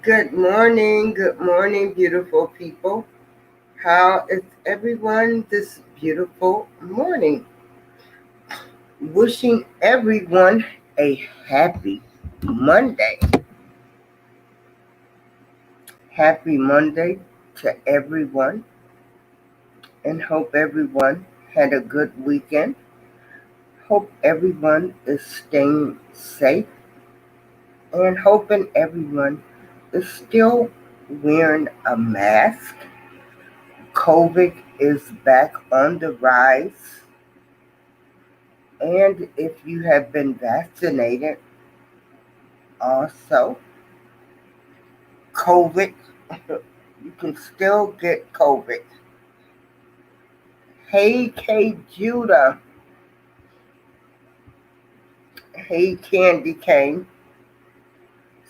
Good morning, beautiful people. How is everyone this beautiful morning? Wishing everyone a happy Monday. Happy Monday to everyone, and hope everyone had a good weekend. Hope everyone is staying safe, and hoping everyone is still wearing a mask. COVID is back on the rise. And if you have been vaccinated, also, COVID, you can still get COVID. Hey, K. Judah. Hey, Candy Cane.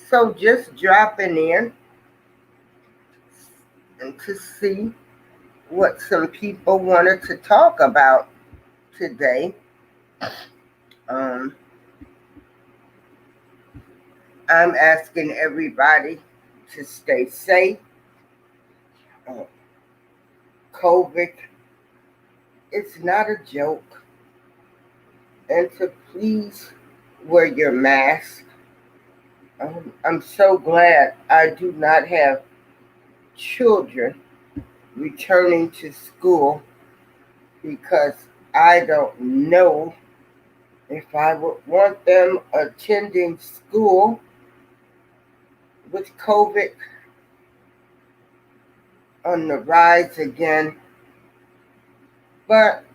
So just dropping in and to see what some people wanted to talk about today. Um, I'm asking everybody to stay safe. Uh, COVID, it's not a joke. And to please wear your mask. I'm so glad I do not have children returning to school because I don't know if I would want them attending school with COVID on the rise again. But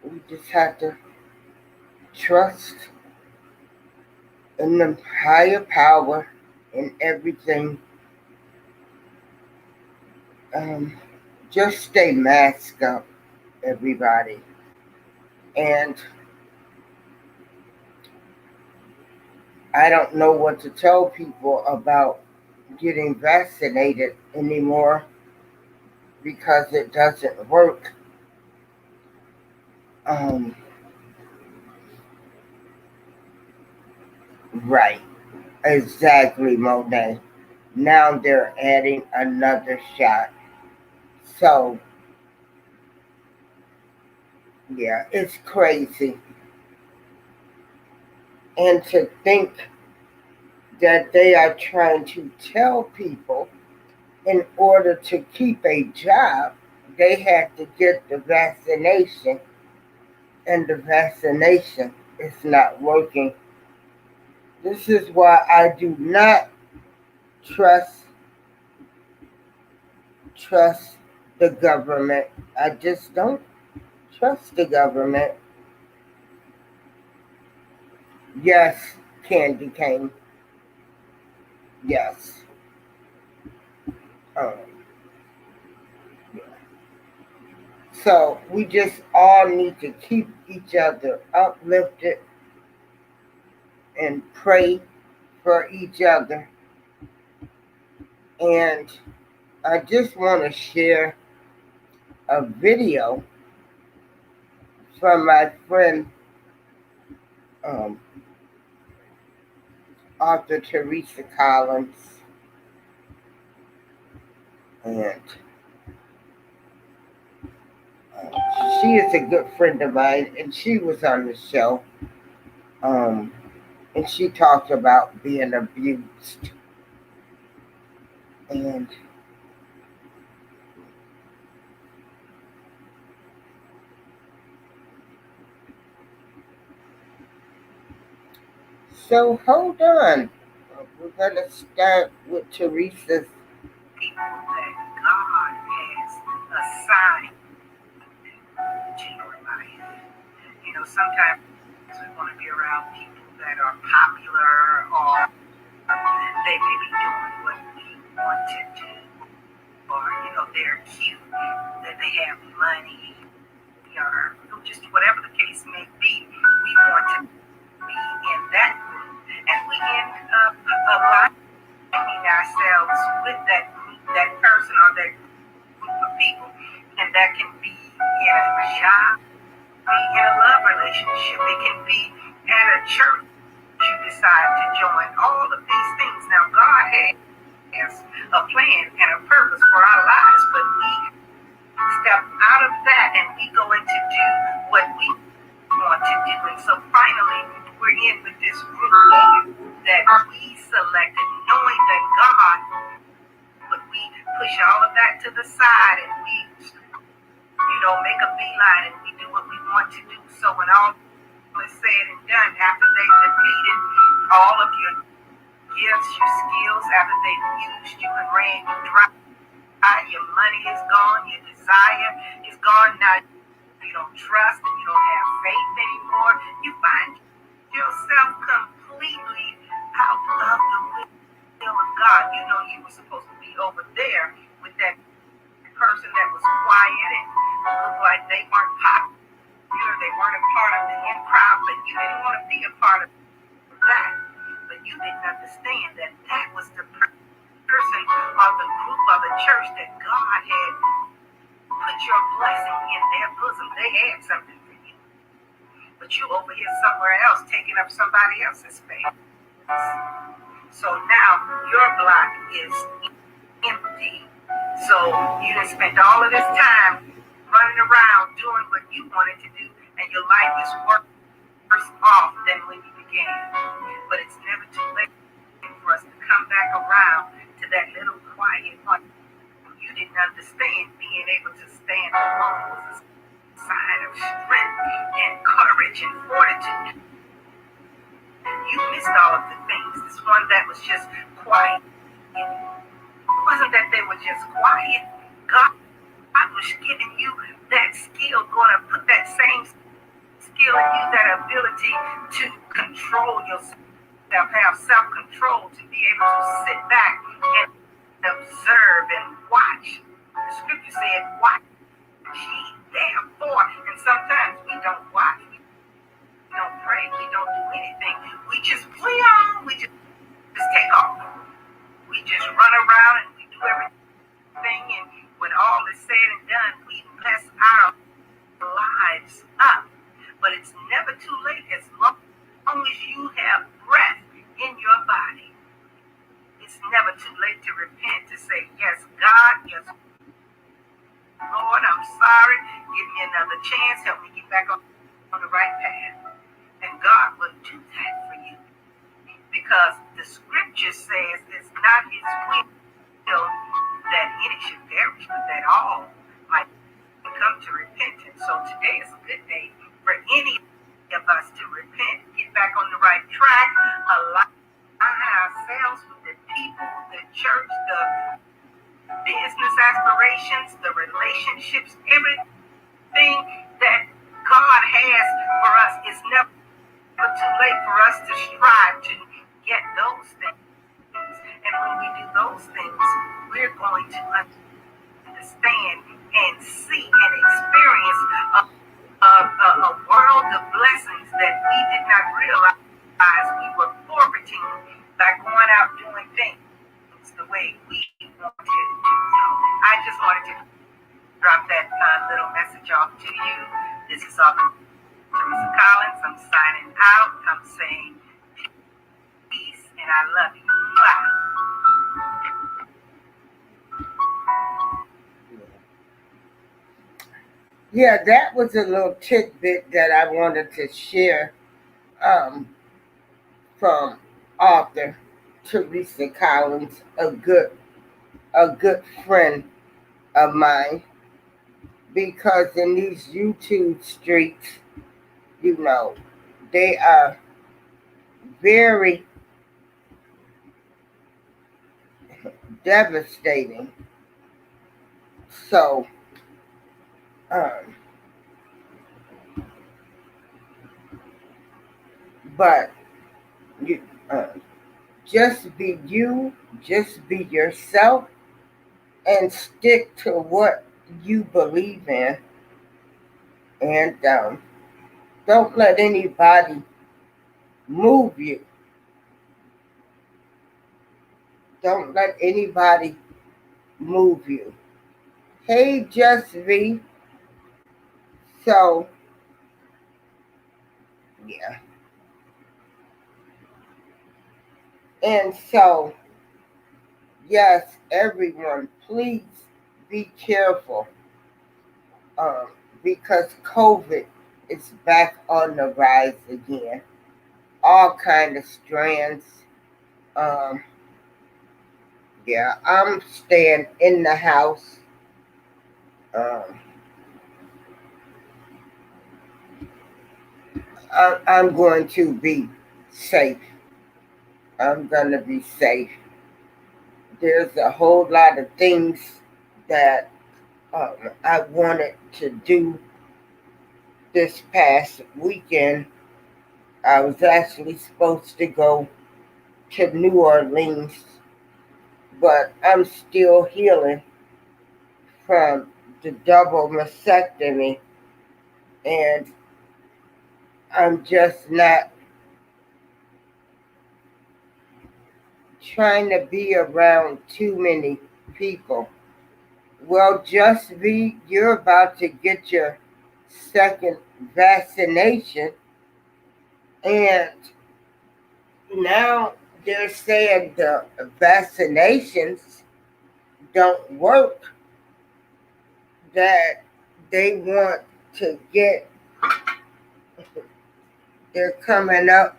we just have to trust in the higher power in everything. Um, just stay masked up, everybody. And I don't know what to tell people about getting vaccinated anymore because it doesn't work. Um, right, exactly, Monet. Now they're adding another shot. So, yeah, it's crazy. And to think that they are trying to tell people in order to keep a job, they have to get the vaccination, and the vaccination is not working. This is why I do not trust trust the government. I just don't trust the government. Yes, Candy Cane. Yes. Um, so we just all need to keep each other uplifted and pray for each other. And I just want to share a video from my friend um, author Teresa Collins, and she is a good friend of mine, and she was on the show, um, and she talked about being abused, and so hold on, we're gonna start with Teresa's people that God has assigned to your life. You know, sometimes we want to be around people that are popular or they may be doing what we want to do, or they're cute, that they have money, or just whatever the case may be. We want to be in that group, and we end up aligning ourselves with that group, that person, or that group of people, and that can be in a job, be in a love relationship, it can be at a church you decide to join. All of these things. Now, God has a plan and a purpose for our lives, but we step out of that and we go into do what we want to do. And so finally, we're in with this group that we selected, knowing that God, but we push all of that to the side and we, make a beeline and we do what we want to do. So when all is said and done, after they've depleted all of your gifts, your skills, after they've used you and ran you dry, your money is gone, your desire is gone, now you don't trust and you don't have faith anymore, you find yourself completely out of the will of God. You were supposed to be over there with that person that was quiet and looked like they weren't popular, they weren't a part of the in crowd, but you didn't want to be a part of that. But you didn't understand that that was the person or the group or the church that God had put your blessing in their bosom. They had something for you. But you over here somewhere else taking up somebody else's space. So now your block is empty. So you done spent all of this time running around doing what you wanted to do, and your life is worse off than when you began. But it's never too late for us to come back around to that little quiet one. You didn't understand being able to stand alone was a sign of strength and courage and fortitude. You missed all of the things. This one that was just quiet. It wasn't that they were just quiet. God was giving you that skill, going to put that same skill in you, that ability to control yourself, have self-control, to be able to sit back and observe and watch. The scripture said, watch ye therefore. And sometimes we don't watch, we don't pray, we don't do anything. We just play on, we just take off. We just run around and we do everything, and when all is said and done, we mess our lives up. But it's never too late as long as you have breath in your body. It's never too late to repent, to say, yes, God, yes, Lord, I'm sorry. Give me another chance. Help me get back on the right path. And God will do that for you. Because the scripture says it's not his will that any should perish, but that all might come to repentance. So today is a good day for any of us to repent, get back on the right track, align ourselves with the people, the church, the business aspirations, the relationships, everything that God has for us. Is never too late for us to strive to get those things. And when we do those things, we're going to understand and see and experience a world of blessings that we did not realize we were forfeiting by going out doing things the way we wanted to do. I just wanted to drop that little message off to you. This is Author Teresa Collins. I'm signing out. I'm saying peace and I love you. Bye. Yeah, that was a little tidbit that I wanted to share from author Teresa Collins, a good friend of mine, because in these YouTube streets, they are very devastating. So, but you just be you, just be yourself, and stick to what you believe in, and don't let anybody move you. Don't let anybody move you. Hey, Just V. So, yeah. And so, yes, everyone, please be careful, um, because COVID is back on the rise again. All kind of strands. Um, yeah, I'm staying in the house. Um, I'm going to be safe. I'm gonna be safe. There's a whole lot of things that I wanted to do this past weekend. I was actually supposed to go to New Orleans, but I'm still healing from the double mastectomy, and I'm just not trying to be around too many people. Well, just be, you're about to get your second vaccination, and now they're saying the vaccinations don't work, that they want to get, they're coming up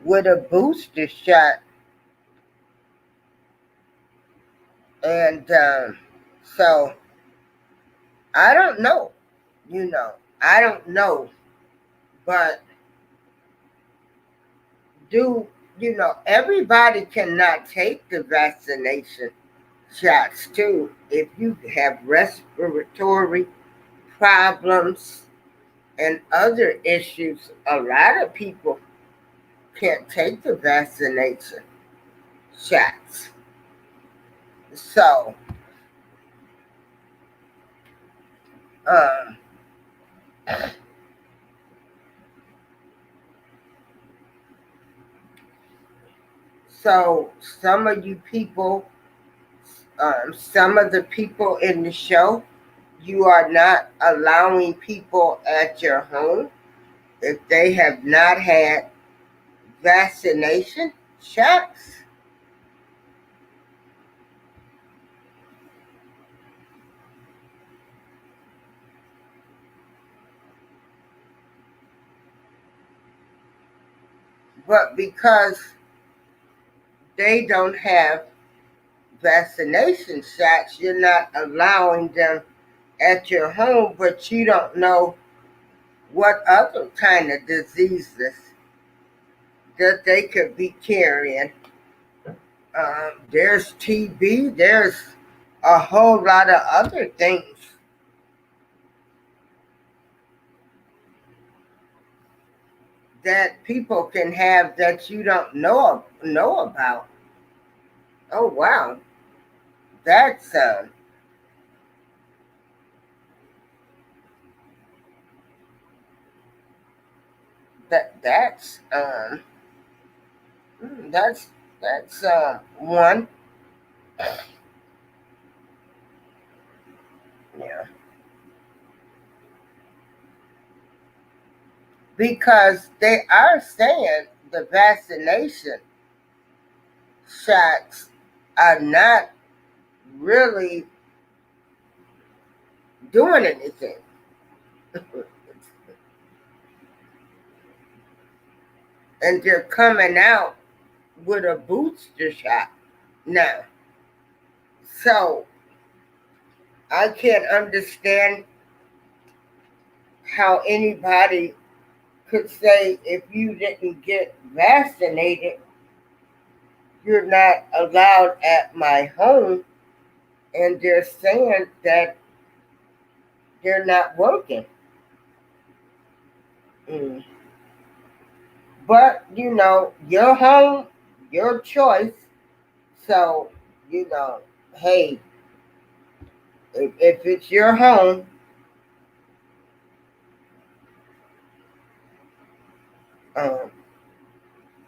with a booster shot. And so I don't know, I don't know, but do, everybody cannot take the vaccination shots too. If you have respiratory problems and other issues, a lot of people can't take the vaccination shots. So, um, so some of you people, some of the people in the show, you are not allowing people at your home if they have not had vaccination shots. But because they don't have vaccination shots, you're not allowing them at your home, but you don't know what other kind of diseases that they could be carrying. There's TB, there's a whole lot of other things that people can have that you don't know about. Oh wow, that's that's that's one. Yeah, because they are saying the vaccination shots are not really doing anything. And they're coming out with a booster shot now. So I can't understand how anybody could say if you didn't get vaccinated, you're not allowed at my home. And they're saying that they're not working. Mm. But, your home, your choice. So, hey, if it's your home, um,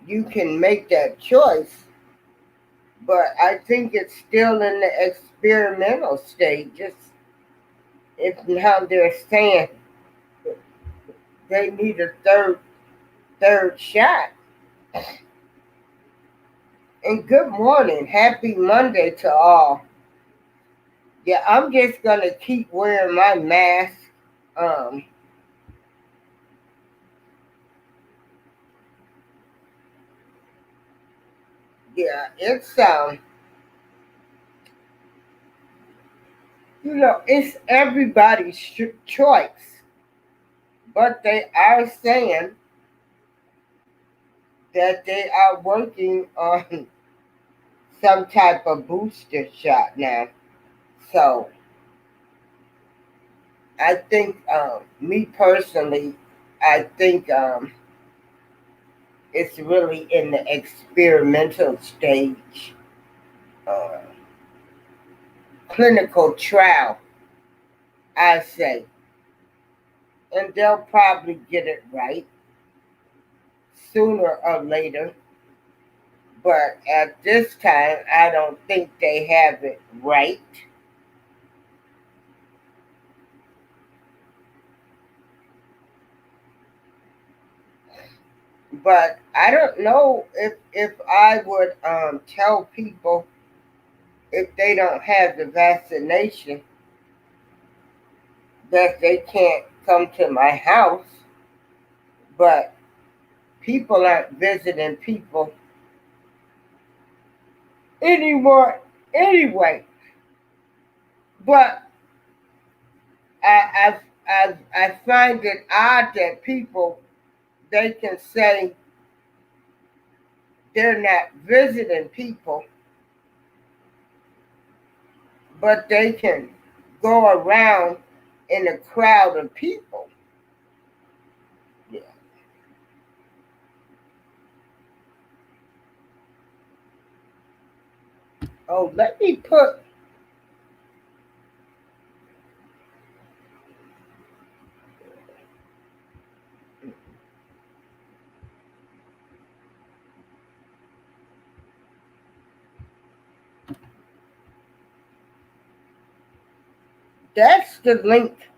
you can make that choice. But I think it's still in the experimental stages. If how they're saying they need a third shot, And good morning. Happy Monday to all. Yeah, I'm just gonna keep wearing my mask. Um, yeah, it's everybody's choice, but they are saying that they are working on some type of booster shot now. So I think, me personally, I think it's really in the experimental stage, uh, clinical trial, I say, and they'll probably get it right sooner or later. But at this time, I don't think they have it right. But I don't know if I would tell people if they don't have the vaccination that they can't come to my house. But people aren't visiting people anymore anyway. But I find it odd that people, they can say they're not visiting people, but they can go around in a crowd of people. Yeah. Oh, let me put. That's the link.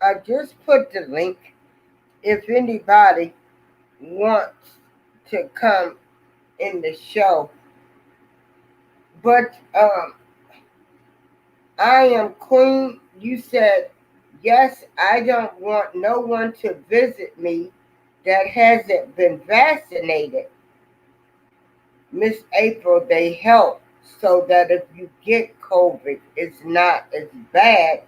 I just put the link. If anybody wants to come in the show, but I am Queen. You said yes. I don't want no one to visit me that hasn't been vaccinated. Miss April, they help so that if you get COVID, it's not as bad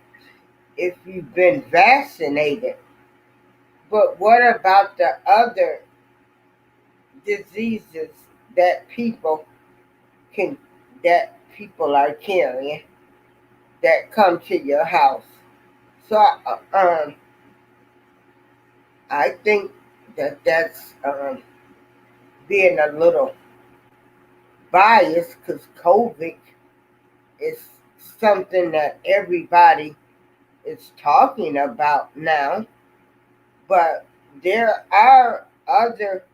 if you've been vaccinated. But what about the other diseases that can that people are carrying that come to your house? So I think that that's being a little biased because COVID is something that everybody is talking about now, but there are other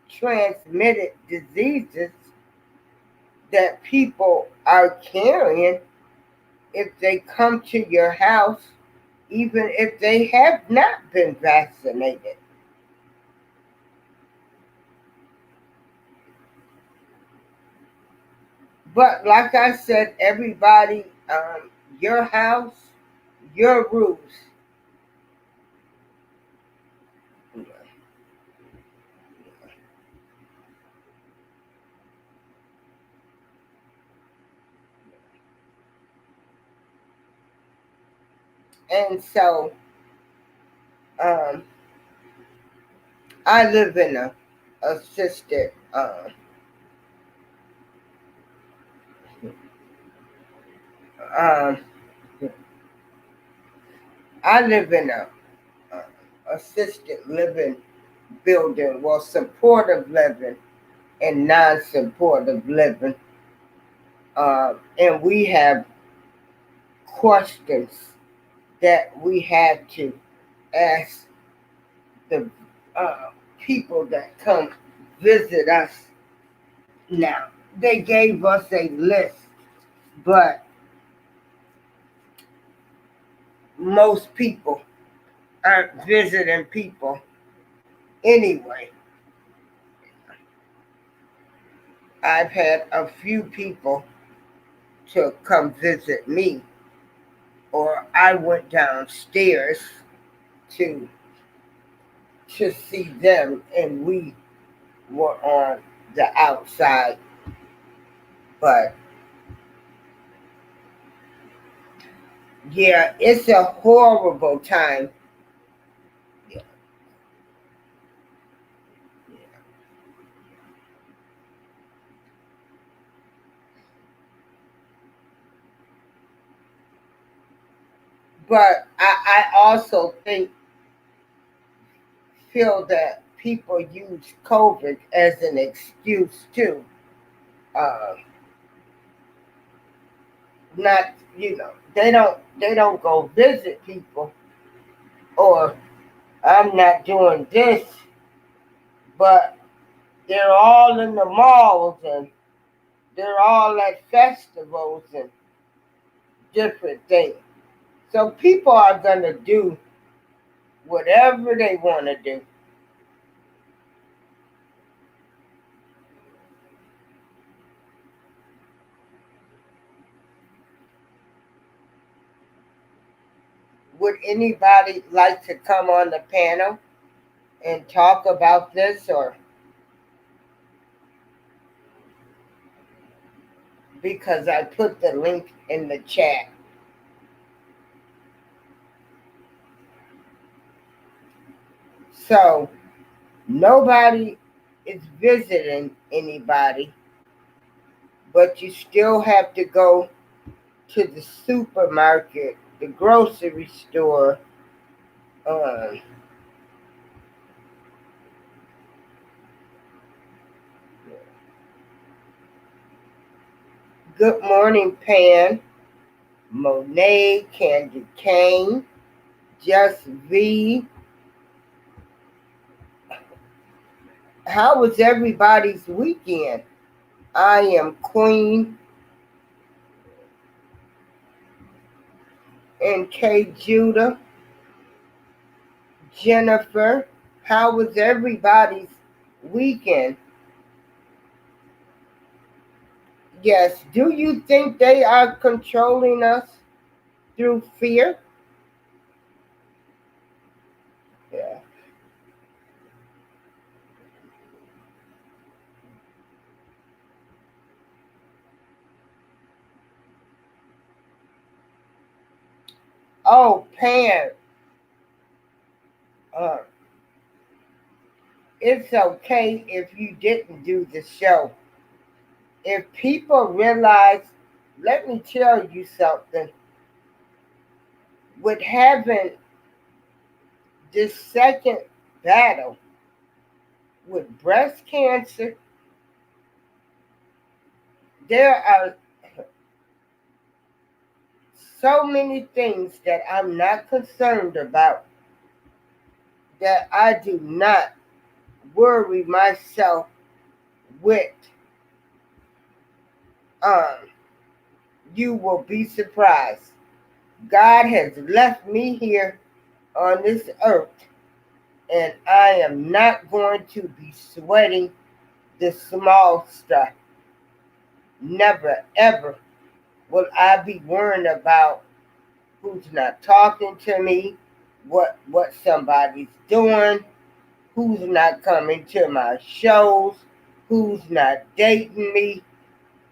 transmitted diseases that people are carrying if they come to your house, even if they have not been vaccinated. But like I said, everybody, your house, your rules. And so um, I live in a assisted. Um, I live in a assisted living building, well, supportive living and non-supportive living, and we have questions that we have to ask the people that come visit us. Now, they gave us a list, but most people aren't visiting people anyway. I've had a few people to come visit me, or I went downstairs to see them, and we were on the outside. But yeah, it's a horrible time. Yeah. But I also feel that people use COVID as an excuse too. Uh, Not, they don't go visit people, or I'm not doing this, but they're all in the malls, and they're all at festivals and different things. So people are gonna do whatever they want to do. Would anybody like to come on the panel and talk about this, or because I put the link in the chat? So nobody is visiting anybody, but you still have to go to the supermarket, the grocery store. Um, Good morning, Pan, Monet, Candy Cane, Just V. How was everybody's weekend? I am Queen and K Judah, Jennifer. How was everybody's weekend? Yes, do you think they are controlling us through fear? Yeah. Oh, Pan, uh, it's okay if you didn't do the show. If people realize, let me tell you something, with having this second battle with breast cancer, there are so many things that I'm not concerned about, that I do not worry myself with. Um, you will be surprised. God has left me here on this earth, and I am not going to be sweating the small stuff. Never, ever will I be worrying about who's not talking to me, what somebody's doing, who's not coming to my shows, who's not dating me.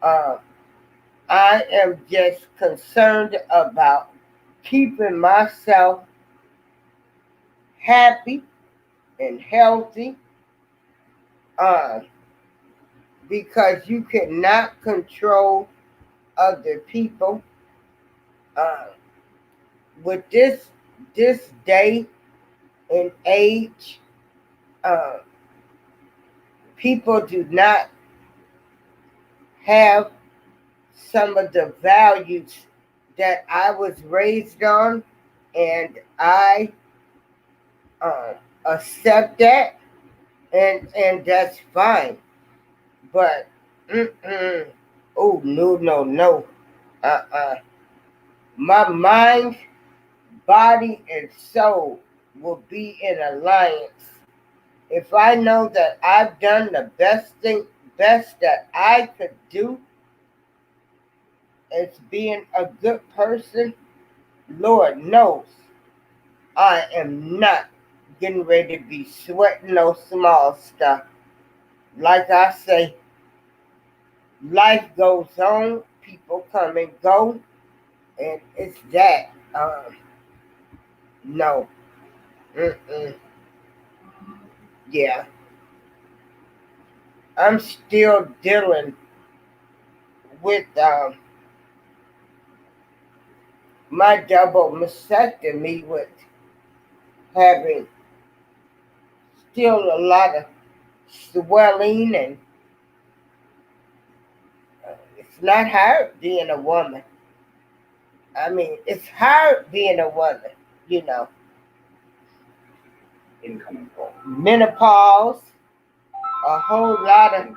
Uh, I am just concerned about keeping myself happy and healthy, uh, because you cannot control other people. Uh, with this day and age, uh, people do not have some of the values that I was raised on, and I uh, accept that, and that's fine. But oh, no, no, no, uh-uh. My mind, body, and soul will be in alliance if I know that I've done the best thing, best that I could do as being a good person, Lord knows I am not getting ready to be sweating no small stuff. Like I say, life goes on, people come and go, and it's that. No. Mm-mm. Yeah. I'm still dealing with my double mastectomy, with having still a lot of swelling, and it's not hard being a woman. I mean, it's hard being a woman, you know. Incoming call. Menopause, a whole lot of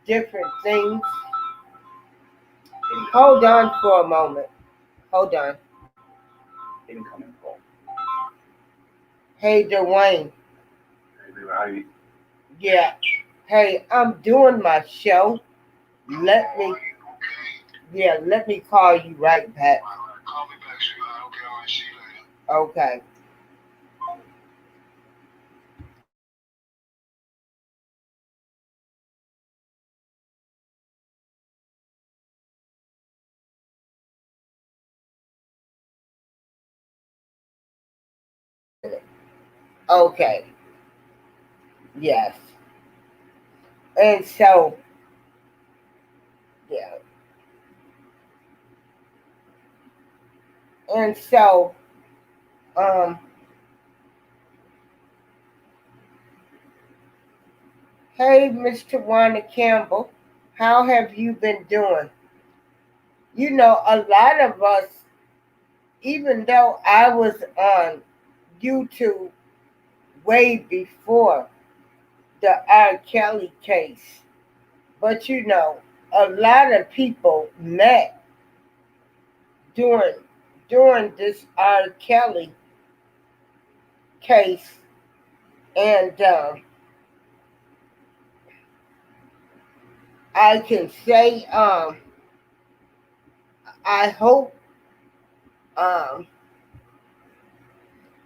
different things. Hold on for a moment. Hold on. Incoming call. Hey, Dwayne. Hey, how you? Yeah. Hey, I'm doing my show. Let me, yeah, let me call you right back. Call me back, sweetheart. Okay, all right, see you later. Okay. Okay. Yes. And so, yeah. And so, um, hey, Mr. Wanda Campbell, how have you been doing? You know, a lot of us, even though I was on YouTube way before the R. Kelly case, but you know, a lot of people met during this R. Kelly case, and I can say, I hope um,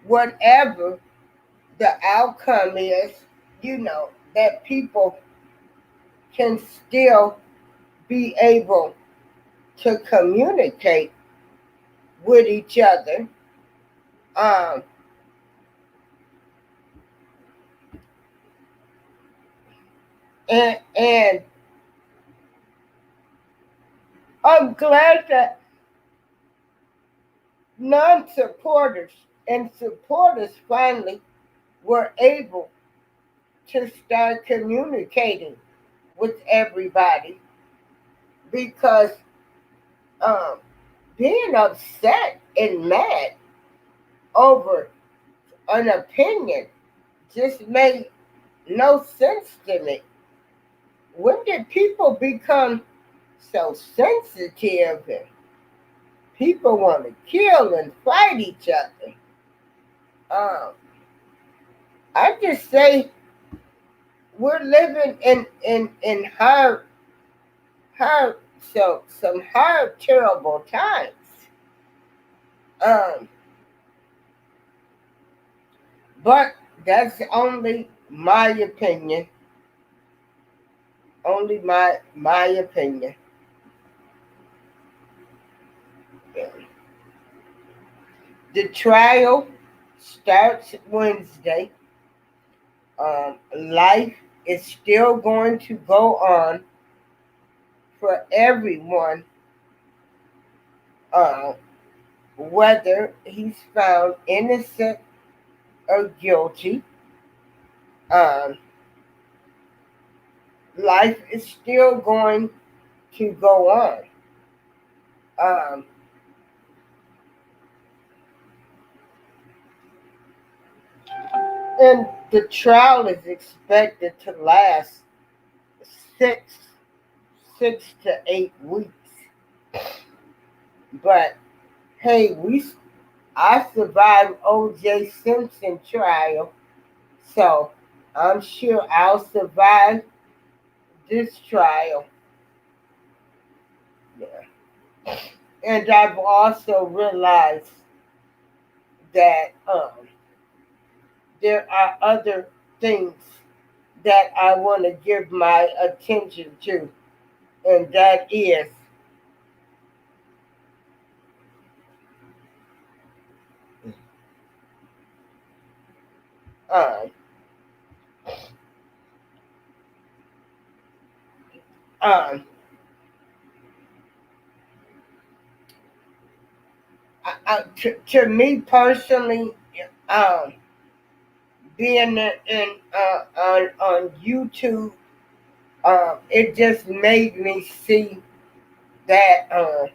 whatever the outcome is, you know, that people can still be able to communicate with each other. Um, and I'm glad that non-supporters and supporters finally were able to start communicating with everybody, because um, being upset and mad over an opinion just made no sense to me. When did people become so sensitive and people want to kill and fight each other? Um, I just say we're living in hard, so some hard, terrible times. Um, but that's only my opinion. Only my opinion. The trial starts Wednesday. Life is still going to go on for everyone, uh, whether he's found innocent or guilty. Um, Life is still going to go on. Um, and the trial is expected to last six 6 to 8 weeks. But hey, I survived O.J. Simpson trial, so I'm sure I'll survive this trial. Yeah. And I've also realized that there are other things that I want to give my attention to, and that is uh, uh, to me personally, um, being on YouTube, it just made me see that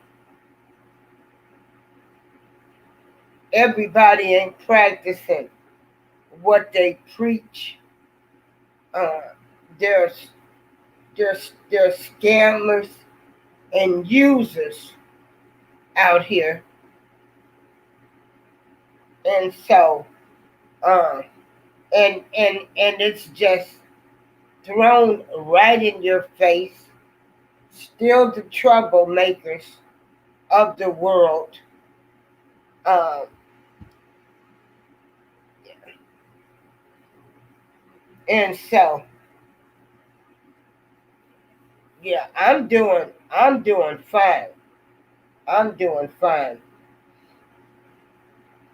everybody ain't practicing what they preach. Uh, there's there's scammers and users out here, and so uh, and it's just thrown right in your face. Still the troublemakers of the world. Um, and so yeah, I'm doing fine. I'm doing fine.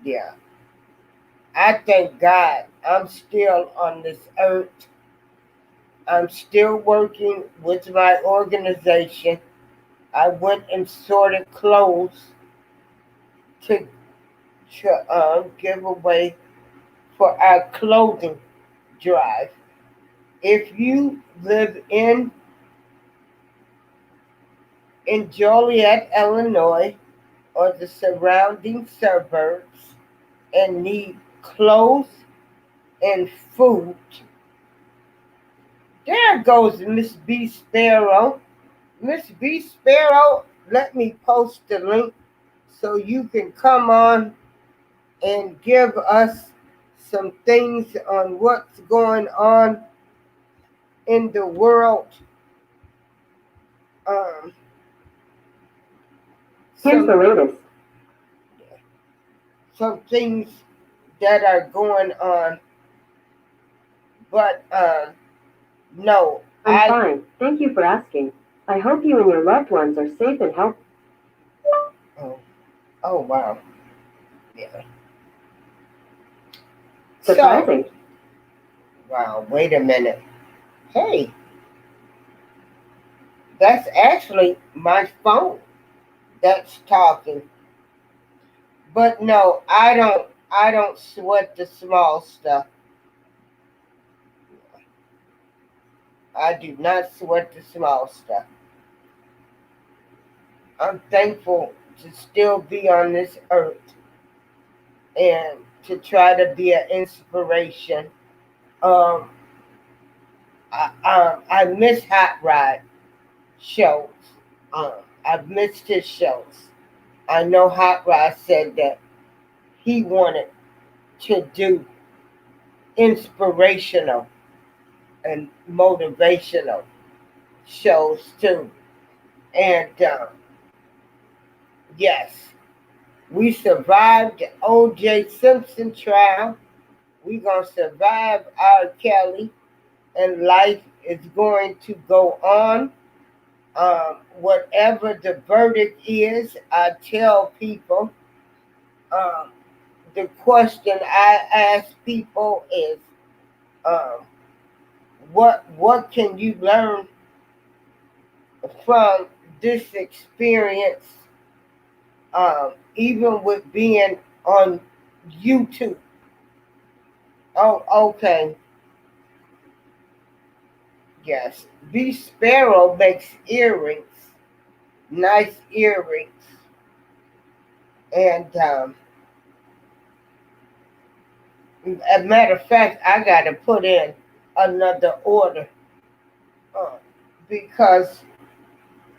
Yeah. I thank God I'm still on this earth. I'm still working with my organization. I went and sorted clothes to, to give away for our clothing drive. If you live in Joliet, Illinois, or the surrounding suburbs and need clothes and food, there goes Miss B. Sparrow. Miss B. Sparrow, let me post the link so you can come on and give us some things on what's going on in the world. Um, Here's the latest. some things that are going on, but no, I'm fine. Thank you for asking. I hope you and your loved ones are safe and healthy. Oh wow, yeah. Surprising. So, wow, wait a minute. Hey, that's actually my phone that's talking. But no, I don't sweat the small stuff. I do not sweat the small stuff. I'm thankful to still be on this earth and to try to be an inspiration. Um, I miss Hot Rod shows. Um, I've missed his shows. I know Hot Rod said that he wanted to do inspirational and motivational shows too. And yes, we survived the O.J. Simpson trial. We gonna survive R. Kelly, and life is going to go on. Whatever the verdict is, I tell people. Um, the question I ask people is, um, what can you learn from this experience? Even with being on YouTube. Oh, okay. Yes. B Sparrow makes earrings, nice earrings, and as a matter of fact, I got to put in another order uh, because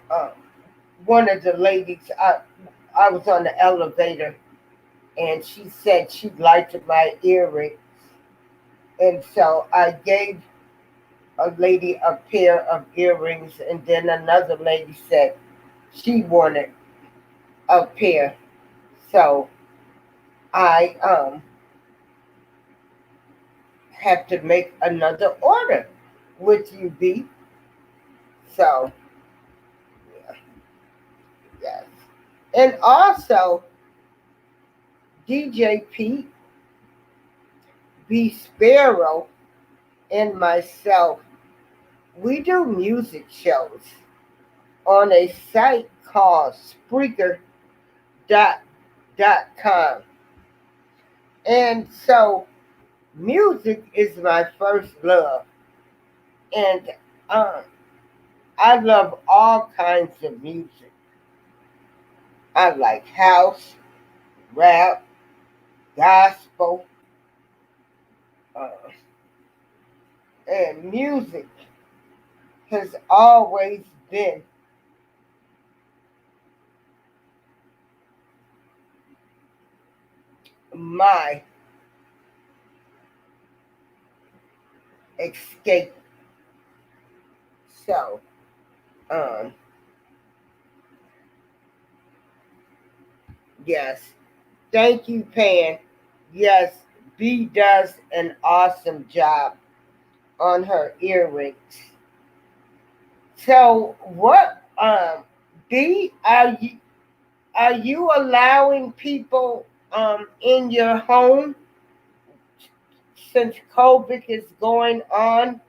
uh, one of the ladies, I was on the elevator and she said she liked my earrings, and so I gave a lady a pair of earrings, and then another lady said she wanted a pair. So I have to make another order with you, B. So yes, and also DJ Pete, B Sparrow, and myself, we do music shows on a site called Spreaker.com. And so music is my first love. And um, I love all kinds of music. I like house, rap, gospel, uh, and music has always been my escape. So, um, yes, thank you, Pan. Yes, B does an awesome job on her earrings. So, what, B, are you allowing people in your home since COVID is going on,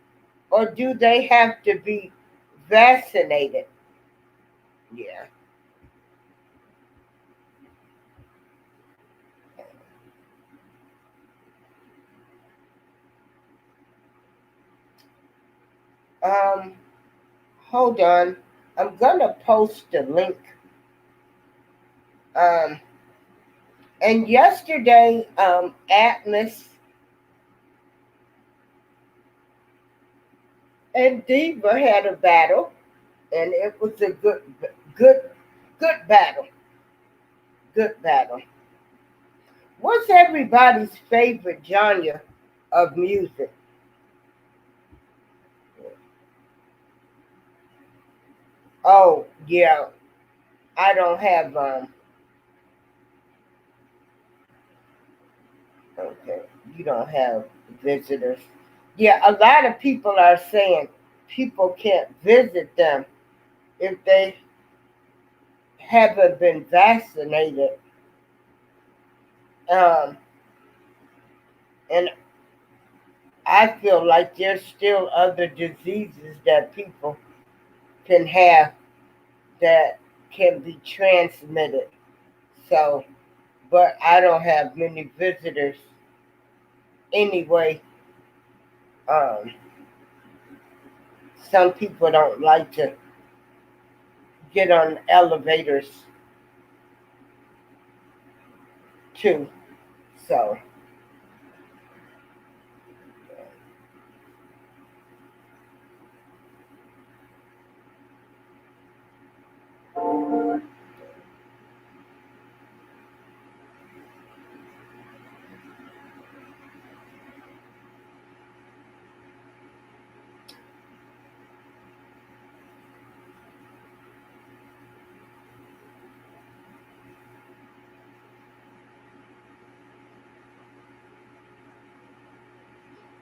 or do they have to be vaccinated? Yeah. Um, hold on. I'm gonna post the link. Um, and yesterday, Atlas and Diva had a battle, and it was a good, good battle. Good battle. What's everybody's favorite genre of music? Oh, yeah. I don't have okay. You don't have visitors. Yeah, a lot of people are saying people can't visit them if they haven't been vaccinated. Um, and I feel like there's still other diseases that people can have that can be transmitted. So, but I don't have many visitors anyway. Um, some people don't like to get on elevators too. So,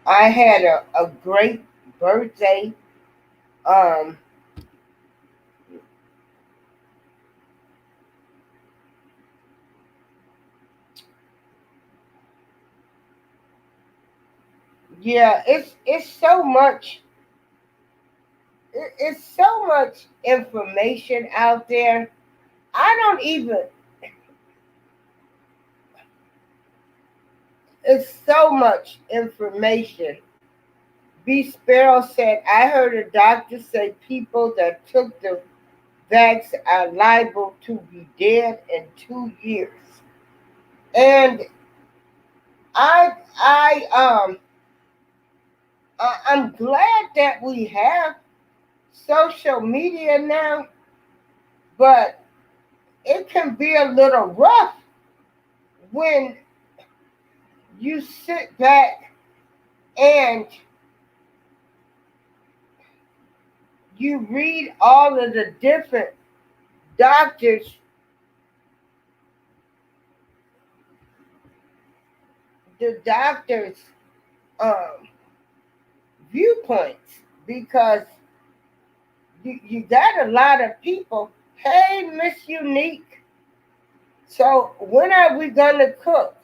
I had a great birthday. Um, yeah, it's so much. It's so much information out there. I don't even. It's so much information. B. Sparrow said, I heard a doctor say people that took the vax are liable to be dead in 2 years. And I I I'm glad that we have social media now, but it can be a little rough when you sit back and you read all of the different doctors, the doctors' um, viewpoints, because you got a lot of people. Hey, Miss Unique. So when are we gonna cook?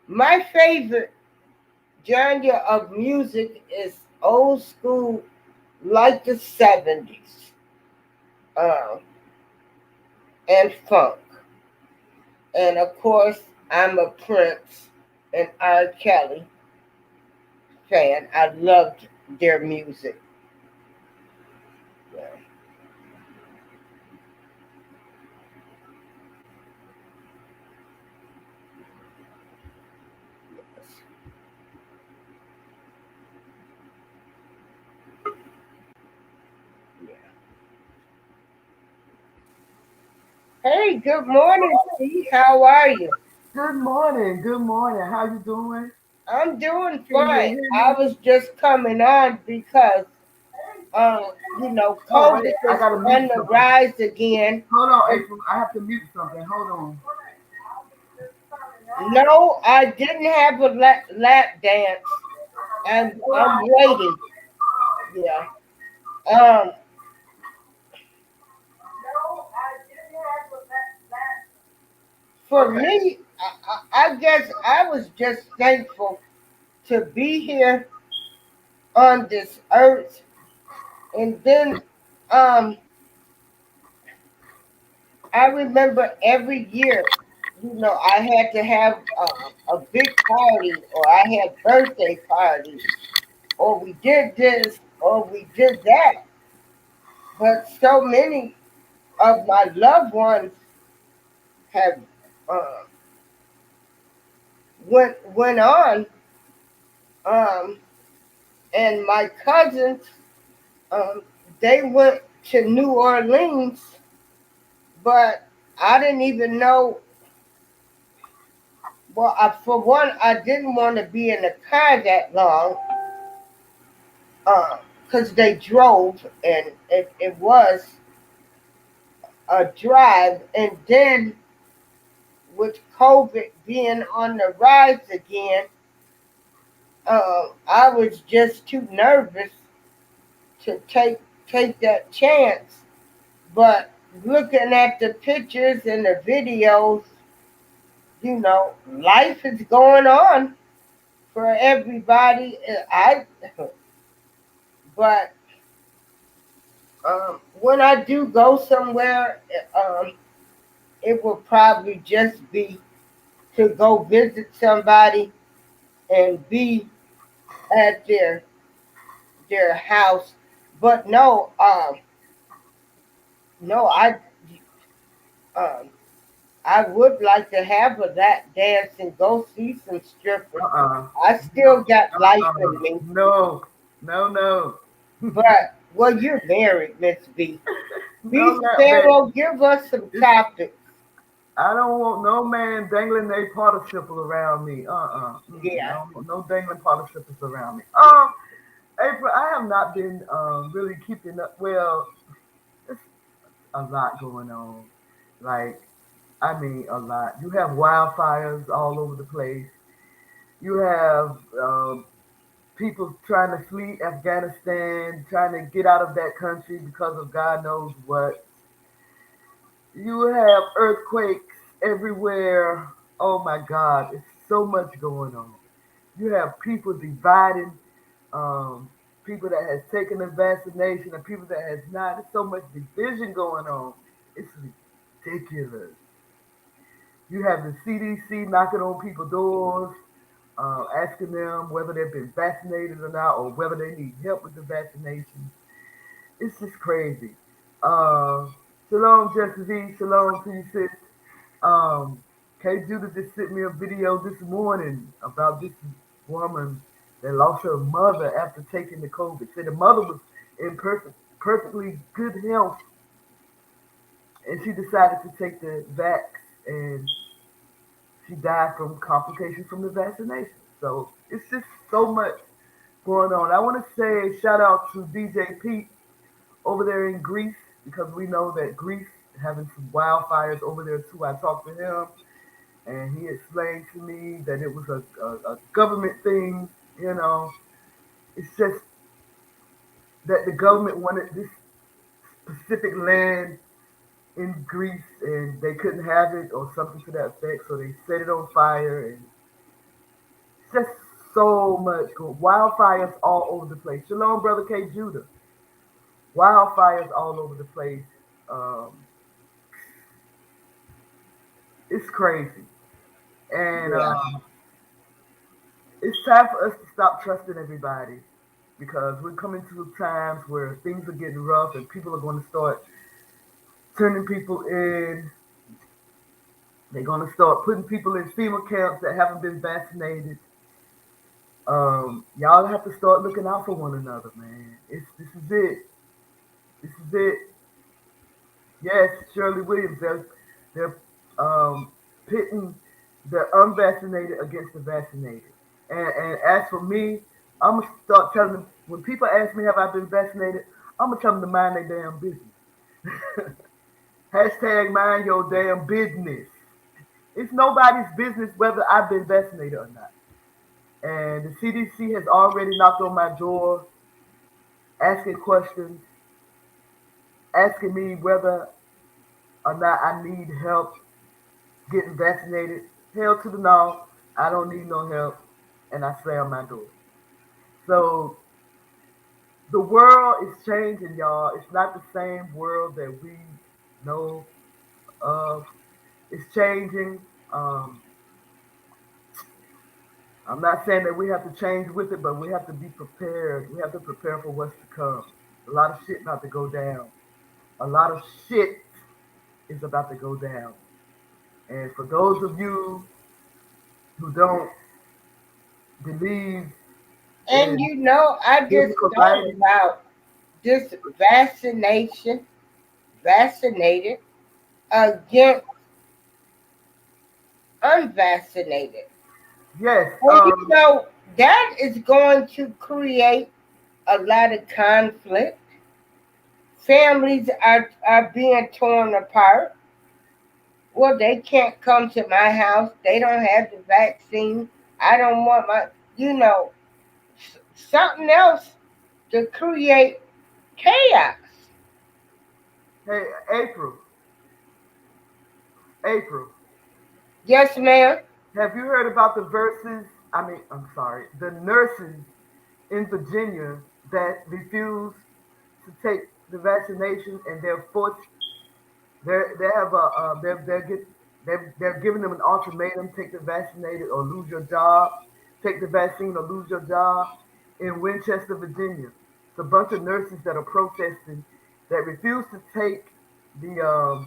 My favorite genre of music is old school, like the 70s, uh, and funk. And of course, I'm a Prince and R. Kelly fan. I loved their music. Yeah. Hey, good morning, Steve. How are you? Good morning. Good morning. How you doing? I'm doing Can you fine. hear I me? was just coming on because, Oh, wait. COVID I is gotta mute on the something. rise again. Hold on, And April. I have to mute something. Hold on. no, I didn't have a lap dance, and I'm waiting. Yeah. Um, for Okay. me, I guess I was just thankful to be here on this earth, and then um, I remember every year, I had to have a big party, or I had birthday parties, or we did this, or we did that. But so many of my loved ones have uh, went on, um, and my cousins, um, they went to New Orleans, but I didn't even know. Well, for one, I didn't want to be in the car that long, because they drove, and it was a drive. And then with COVID being on the rise again, I was just too nervous to take that chance. But looking at the pictures and the videos, life is going on for everybody. But when I do go somewhere, it will probably just be to go visit somebody and be at their house. But no, no, um, I would like to have a that dance and go see some strippers. Uh-uh. I still got life Uh-uh. in me. No. No, no. But well, you're married, Miss B. No, B not baby. Sparrow, give us some It's, topics. I don't want no man dangling their participle around me. Yeah, No dangling participles around me. yeah. April, I have not been really keeping up. Well, it's a lot going on. Like, I mean, a lot. You have wildfires all over the place. You have people trying to flee Afghanistan, trying to get out of that country because of God knows what. You have earthquakes everywhere. Oh my God, it's so much going on. You have people dividing, um, people that has taken the vaccination and people that has not. There's so much division going on. It's ridiculous. You have the CDC knocking on people's doors, asking them whether they've been vaccinated or not, or whether they need help with the vaccination. It's just crazy. Uh, Shalom, Jesse V. Shalom to you, sis. Um, K. Judah just sent me a video this morning about this woman that lost her mother after taking the COVID. Said the mother was in perfectly good health, and she decided to take the vax, and she died from complications from the vaccination. So it's just so going on. I want to say shout out to DJ Pete over there in Greece because we know that Greece having some wildfires over there too. I talked to him and he explained to me that it was a government thing. You know, it's just that the government wanted this specific land in Greece and they couldn't have it or something to that effect, so they set it on fire and it's just so much good. Wildfires all over the place. Shalom, brother K. Judah. Wildfires all over the place. Um, it's crazy, and Yeah. it's time for us to stop trusting everybody because we're coming to times where things are getting rough and people are going to start turning people in. They're going to start putting people in FEMA camps that haven't been vaccinated. Y'all have to start looking out for one another, man. This is it. This is it. Yes, Shirley Williams. They're pitting the unvaccinated against the vaccinated. And as for me, I'm gonna start telling them when people ask me have I been vaccinated, I'm gonna tell them to mind their damn business. Hashtag mind your damn business. It's nobody's business whether I've been vaccinated or not. And the CDC has already knocked on my door, asking questions, asking me whether or not I need help getting vaccinated. Hell to the no, I don't need no help, and I slam my door. So the world is changing, y'all. It's not the same world that we know of. It's changing. Um, I'm not saying that we have to change with it, but we have to be prepared. We have to prepare for what's to come. A lot of shit about to go down. A lot of shit is about to go down. And for those of you who don't believe And in you know, I just biblical thought writing, about this vaccinated against unvaccinated. yes, And you know, that is going to create a lot of conflict. Families are being torn apart. Well, they can't come to my house. They don't have the vaccine. I don't want my, you know, something else to create chaos. hey, April, Yes, ma'am. have you heard about the I'm sorry, the nurses in Virginia that refuse to take the vaccination and they're forced, they have a, they're giving them an ultimatum: take the vaccinated or lose your job, take the vaccine or lose your job in Winchester, Virginia. It's a bunch of nurses that are protesting that refuse to take the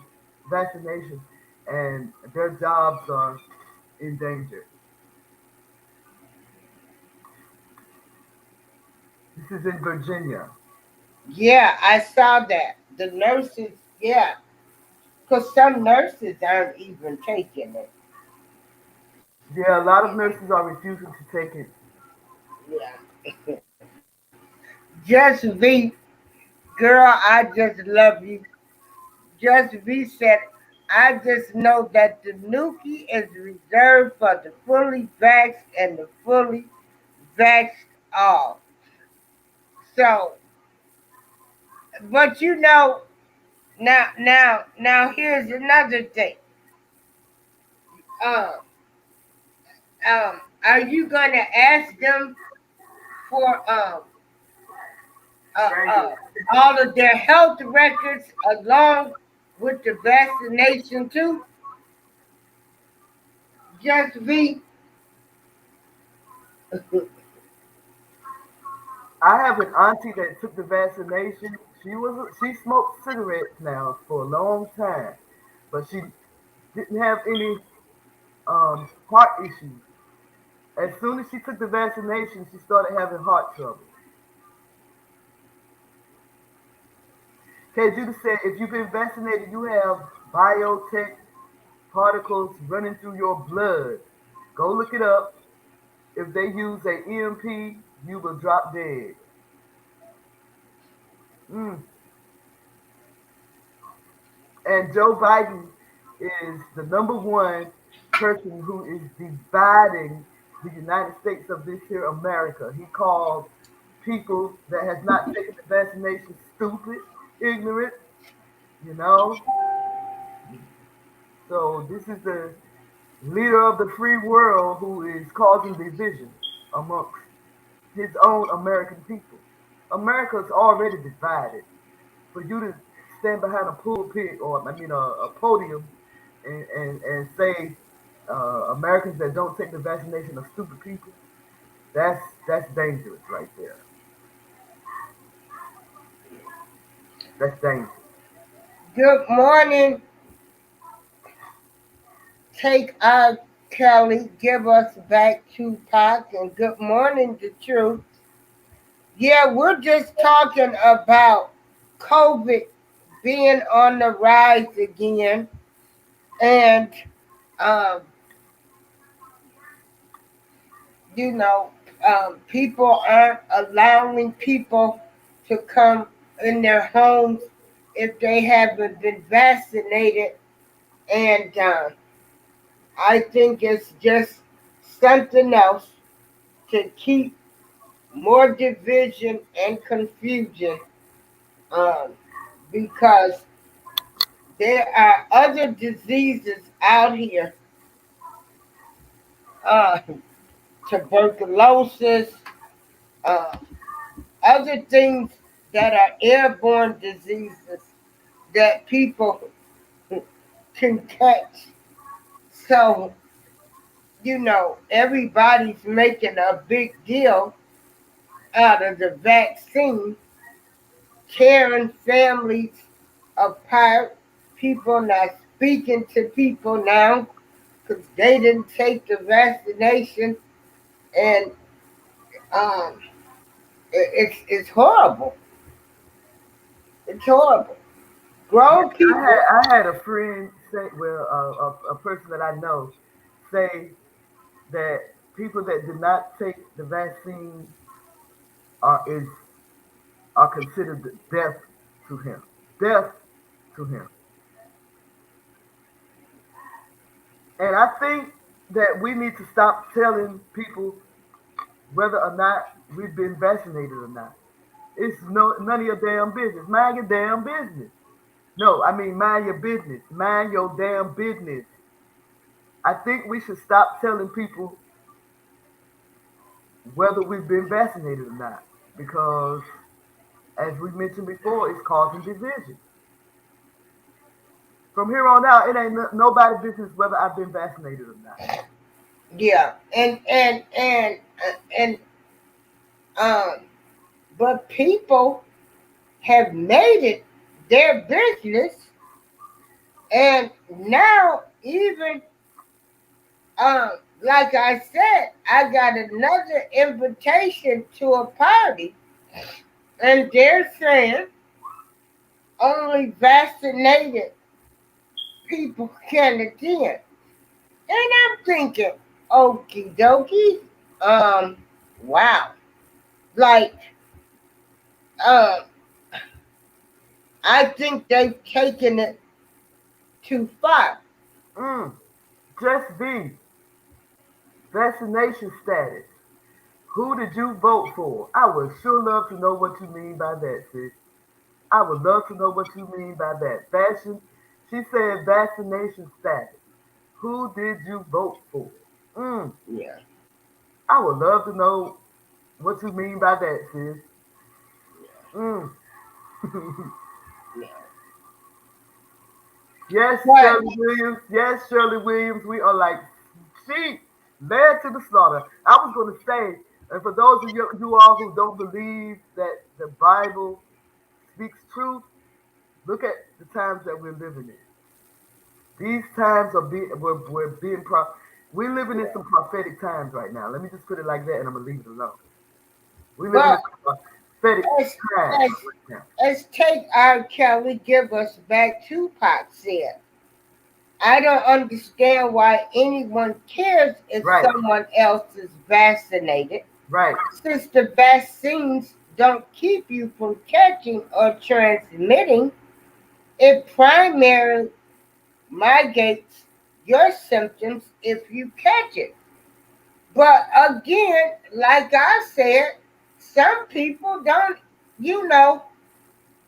vaccination and their jobs are in danger. This is in Virginia. Yeah, I saw that. The nurses, yeah, because some nurses aren't even taking it. Yeah, a lot of nurses are refusing to take it. Yeah. Just V, girl, I just love you. Just V said, I just know that the Nuki is reserved for the fully vaxxed and the fully vaxxed all. So, but you know, now, here's another thing. Um, are you gonna ask them for uh, uh, all of their health records along with the vaccination too? Just V. I have an auntie that took the vaccination. She smoked cigarettes now for a long time, but she didn't have any heart issues. As soon as she took the vaccination, she started having heart trouble. K. Judah said, if you've been vaccinated, you have biotech particles running through your blood. Go look it up. If they use a EMP you will drop dead. Mm. And Joe Biden is the number one person who is dividing the United States of this here America. He called people that has not taken the vaccination stupid, ignorant, you know. So this is the leader of the free world who is causing division amongst his own American people. America's already divided. For you to stand behind a pulpit or a podium and say Americans that don't take the vaccination are stupid people, that's dangerous right there. That's dangerous. Good morning. Take our Kelly. Give us back Tupac. And good morning, the truth. Yeah, we're just talking about COVID being on the rise again. And, um, you know, people aren't allowing people to come in their homes if they haven't been vaccinated. And I think it's just something else to keep more division and confusion um, because there are other diseases out here, uh, tuberculosis, uh, other things that are airborne diseases that people can catch. So, everybody's making a big deal out of the vaccine, tearing families apart, people not speaking to people now because they didn't take the vaccination, and um, it's horrible. It's horrible. Yeah, Grown people. I had a friend say, well, a person that I know say that people that did not take the vaccine is are considered death to him. Death to him. And I think that we need to stop telling people whether or not we've been vaccinated or not. It's none of your damn business. Mind your damn business. No, I mean mind your business. Mind your damn business. I think we should stop telling people whether we've been vaccinated or not. Because as we mentioned before, it's causing division. From here on out, it ain't nobody's business whether I've been vaccinated or not. Yeah, and um, but people have made it their business, and now even like I said, I got another invitation to a party, and they're saying only vaccinated people can attend. And I'm thinking, okie dokie, um, wow. Like, um, I think they've taken it too far. Mm, just be vaccination status. Who did you vote for? I would sure love to know what you mean by that, sis. I would love to know what you mean by that. She said vaccination status. Who did you vote for? Mm, Yeah. I would love to know what you mean by that, sis. Mm. Yeah. Yes, But Shirley Williams. Yes, Shirley Williams. We are like sheep led to the slaughter. I was going to say, and for those of you all who don't believe that the Bible speaks truth, look at the times that we're living in. These times are we're being we're living in some prophetic times right now. Let me just put it like that, and I'm gonna leave it alone. We're living in but some prophetic let's times let's right now. let's take R. Kelly, give us back Tupac said. I don't understand why anyone cares if Right, someone else is vaccinated. Right. Since the vaccines don't keep you from catching or transmitting, it primarily mitigates your symptoms if you catch it. But again, like I said, some people don't, you know,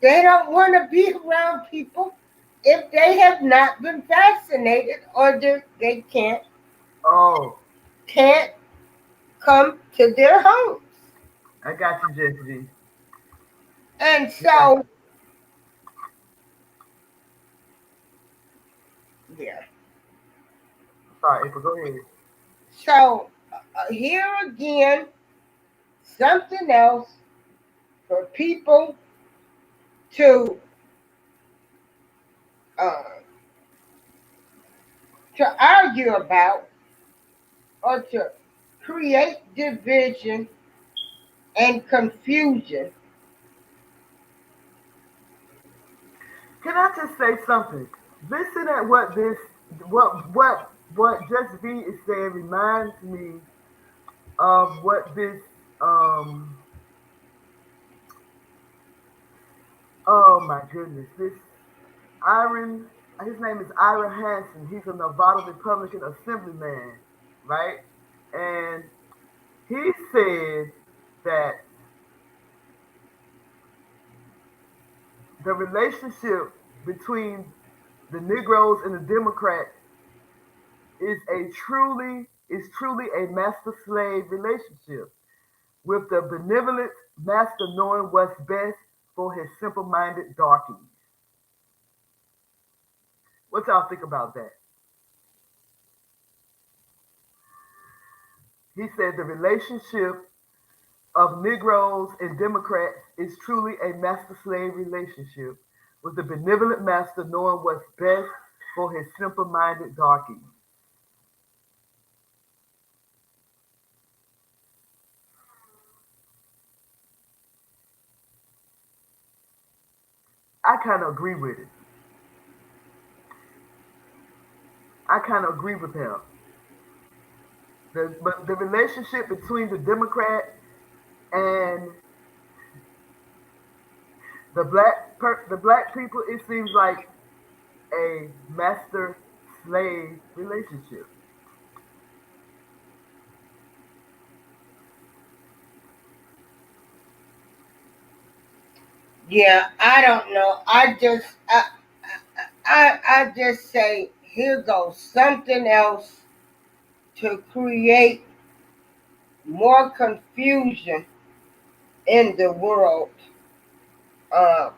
they don't want to be around people if they have not been vaccinated or they Oh, can't come to their homes. I got you, Jesse. And Yeah. so, yeah. Sorry, April. Go ahead. So, here again, something else for people to uh, argue about or to create division and confusion. Can I just say something? Listen at what this, what Just V is saying reminds me of what this, um, oh my goodness, this Iron, his name is Ira Hansen. He's a Nevada Republican assemblyman, right? And he said that the relationship between the Negroes and the Democrats is truly a master slave relationship, with the benevolent master knowing what's best for his simple minded darkies. What y'all think about that? He said the relationship of Negroes and Democrats is truly a master slave relationship, with the benevolent master knowing what's best for his simple minded darkies. I kind of agree with it. I kind of agree with him. But the relationship between the Democrat and the black people, it seems like a master slave relationship. Yeah, I don't know. I just say here goes something else to create more confusion in the world. Uh,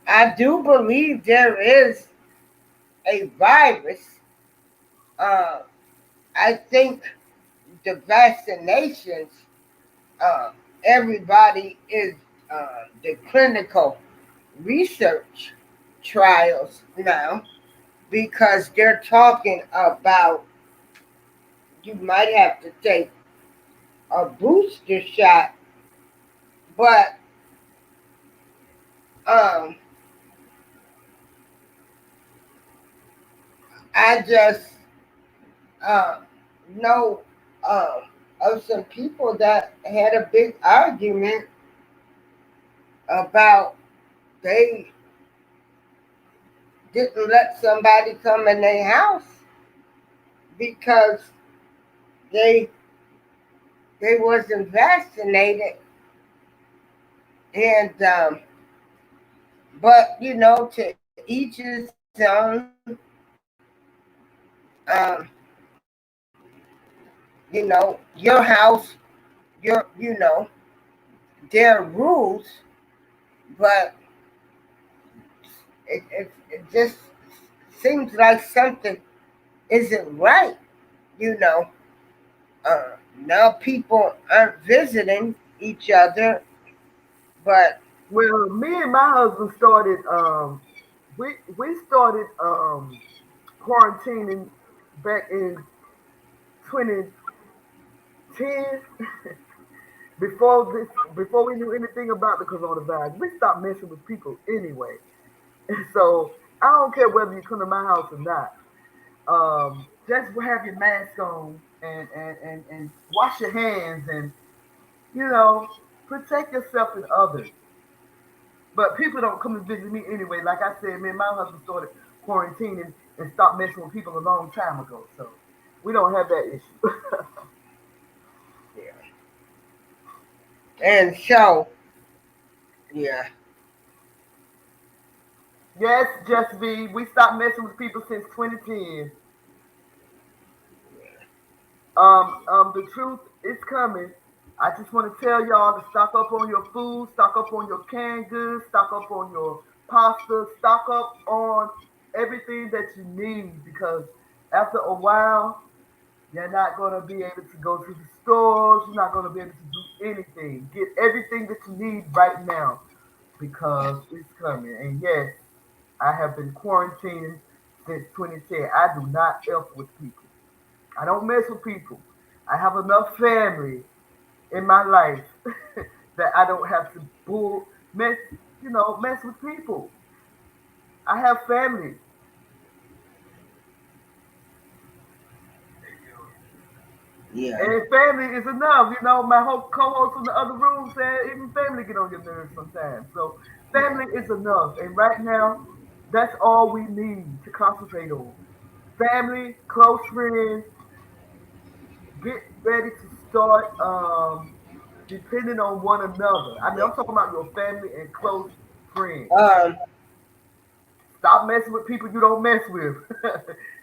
I do believe there is a virus. Uh, I think the vaccinations, uh, everybody is the clinical research trials now because they're talking about you might have to take a booster shot, but um, I just uh, know of some people that had a big argument about they didn't let somebody come in their house because they they wasn't vaccinated, and but to each his own. um, your house, your their rules, but it just seems like something isn't right. You know, now people aren't visiting each other, but Well, me and my husband started we started quarantining back in 2010. Before we knew anything about the coronavirus. We stopped messing with people anyway. So I don't care whether you come to my house or not. Just have your mask on and wash your hands and You know, protect yourself and others. But people don't come to visit me anyway. Like I said, man, my husband started quarantining and stopped messing with people a long time ago. So we don't have that issue. Yeah. And so, yeah. Yes, Just B, we stopped messing with people since 2010. The truth is coming. I just want to tell y'all to stock up on your food, stock up on your canned goods, stock up on your pasta, stock up on everything that you need because after a while, you're not going to be able to go to the stores. You're not going to be able to do anything. Get everything that you need right now because it's coming. And yes, I have been quarantining since 2010. I do not F with people. I don't mess with people. I have enough family in my life that I don't have to mess, mess with people. I have family, Yeah. and family is enough. You know, my whole co-host in the other room said even family get on your nerves sometimes. So family is enough, and right now, that's all we need to concentrate on. Family, close friends, get ready to start depending on one another. I mean, I'm talking about your family and close friends. Um, Stop messing with people you don't mess with.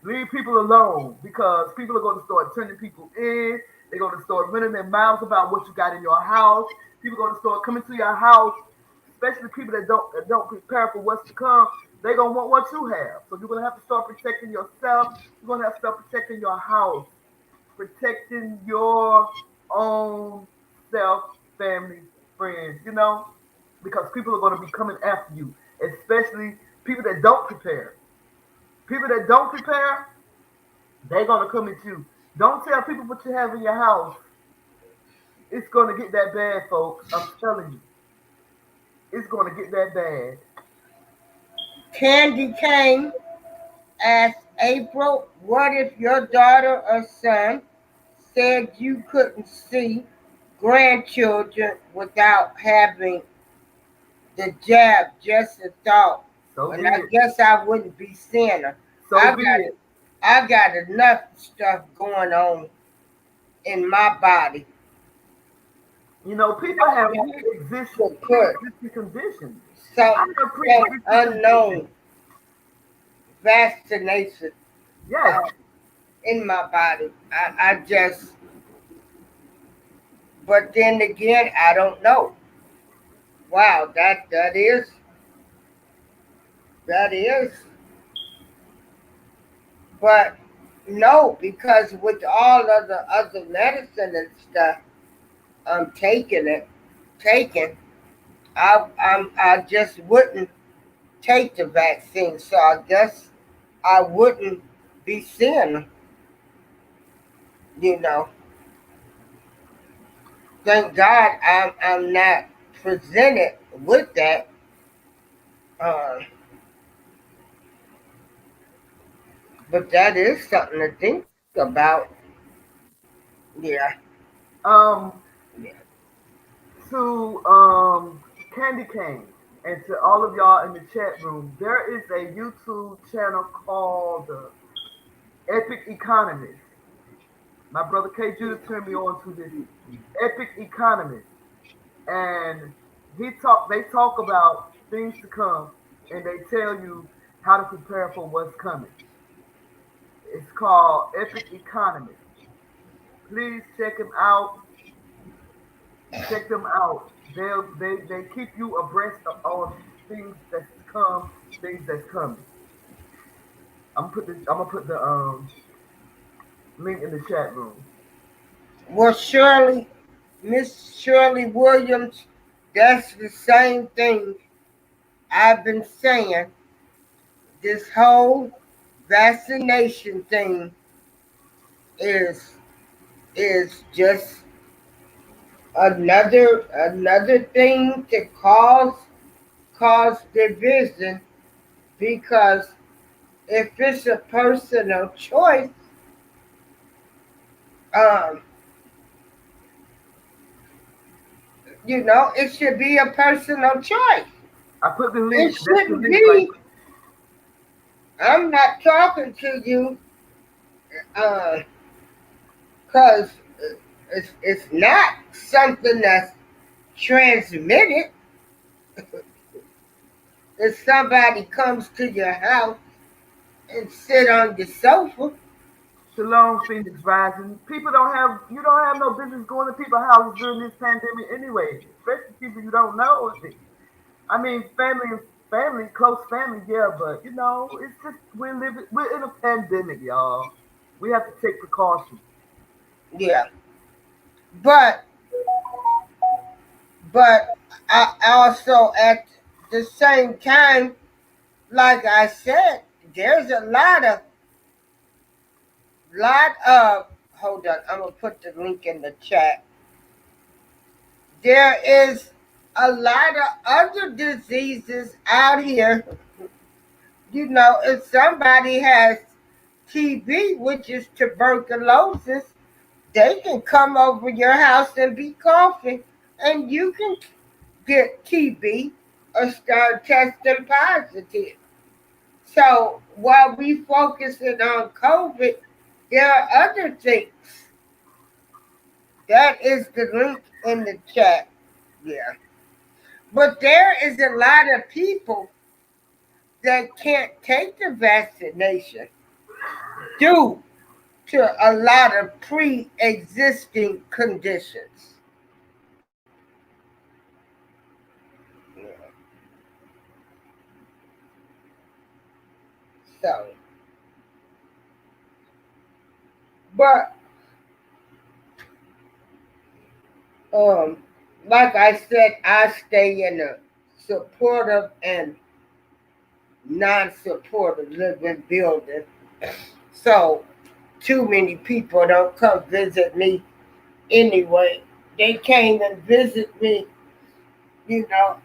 Leave people alone because people are going to start turning people in. They're going to start running their mouths about what you got in your house. People are going to start coming to your house, especially people that don't prepare for what's to come. They're going to want what you have. So you're going to have to start protecting yourself. You're going to have to start protecting your house, protecting your own self, family, friends, because people are going to be coming after you, especially people that don't prepare. People that don't prepare, they're going to come at you. Don't tell people what you have in your house. It's going to get that bad, folks. I'm telling you. It's going to get that bad. Candy Cane asked April, what if your daughter or son said you couldn't see grandchildren without having the jab? Just a thought. So And be I it. guess I wouldn't be seeing her. So be it. I got enough stuff going on in my body People have to put pre-existing conditions. I some, have some pre-existing conditions. unknown vaccination Yes. in my body. I just, but then again, I don't know. Wow, that is, but no, because with all of the other medicine and stuff, I'm taking. I just wouldn't take the vaccine, so I guess I wouldn't be seeing them. You know, thank God I'm not presented with that. Uh, but that is something to think about. Yeah, Um, yeah. to Candy Cane and to all of y'all in the chat room, there is a YouTube channel called Epic Economist. My brother K. Judah turned me on to this Epic Economist, and they talk about things to come, and they tell you how to prepare for what's coming. It's called Epic Economist. Please check him out. Check them out. They keep you abreast of all things that's come, things that's coming. I'm gonna put the link in the chat room. Well, Miss Shirley Williams, that's the same thing I've been saying. This whole vaccination thing is is just another thing to cause division because if it's a personal choice, um, You know, it should be a personal choice. I put the It link. That's the shouldn't link right be, I'm not talking to you because it's not something that's transmitted. If somebody comes to your house and sit on the sofa, Shalom, Phoenix Rising. You don't have no business going to people's houses during this pandemic anyway, especially people you don't know. I mean, family, close family, yeah, but you know, it's just we're in a pandemic, y'all. We have to take precautions. yeah. But I also at the same time, like I said, there's a lot of hold on, I'm gonna put the link in the chat. There is a lot of other diseases out here. You know, if somebody has TB, which is tuberculosis, they can come over your house and be coughing, and you can get TB or start testing positive. So while we focusing on COVID, there are other things. That is the link in the chat. Yeah. But there is a lot of people that can't take the vaccination due to a lot of pre-existing conditions. So, but um, like I said, I stay in a supportive and non-supportive living building. So too many people don't come visit me anyway. They came and visit me,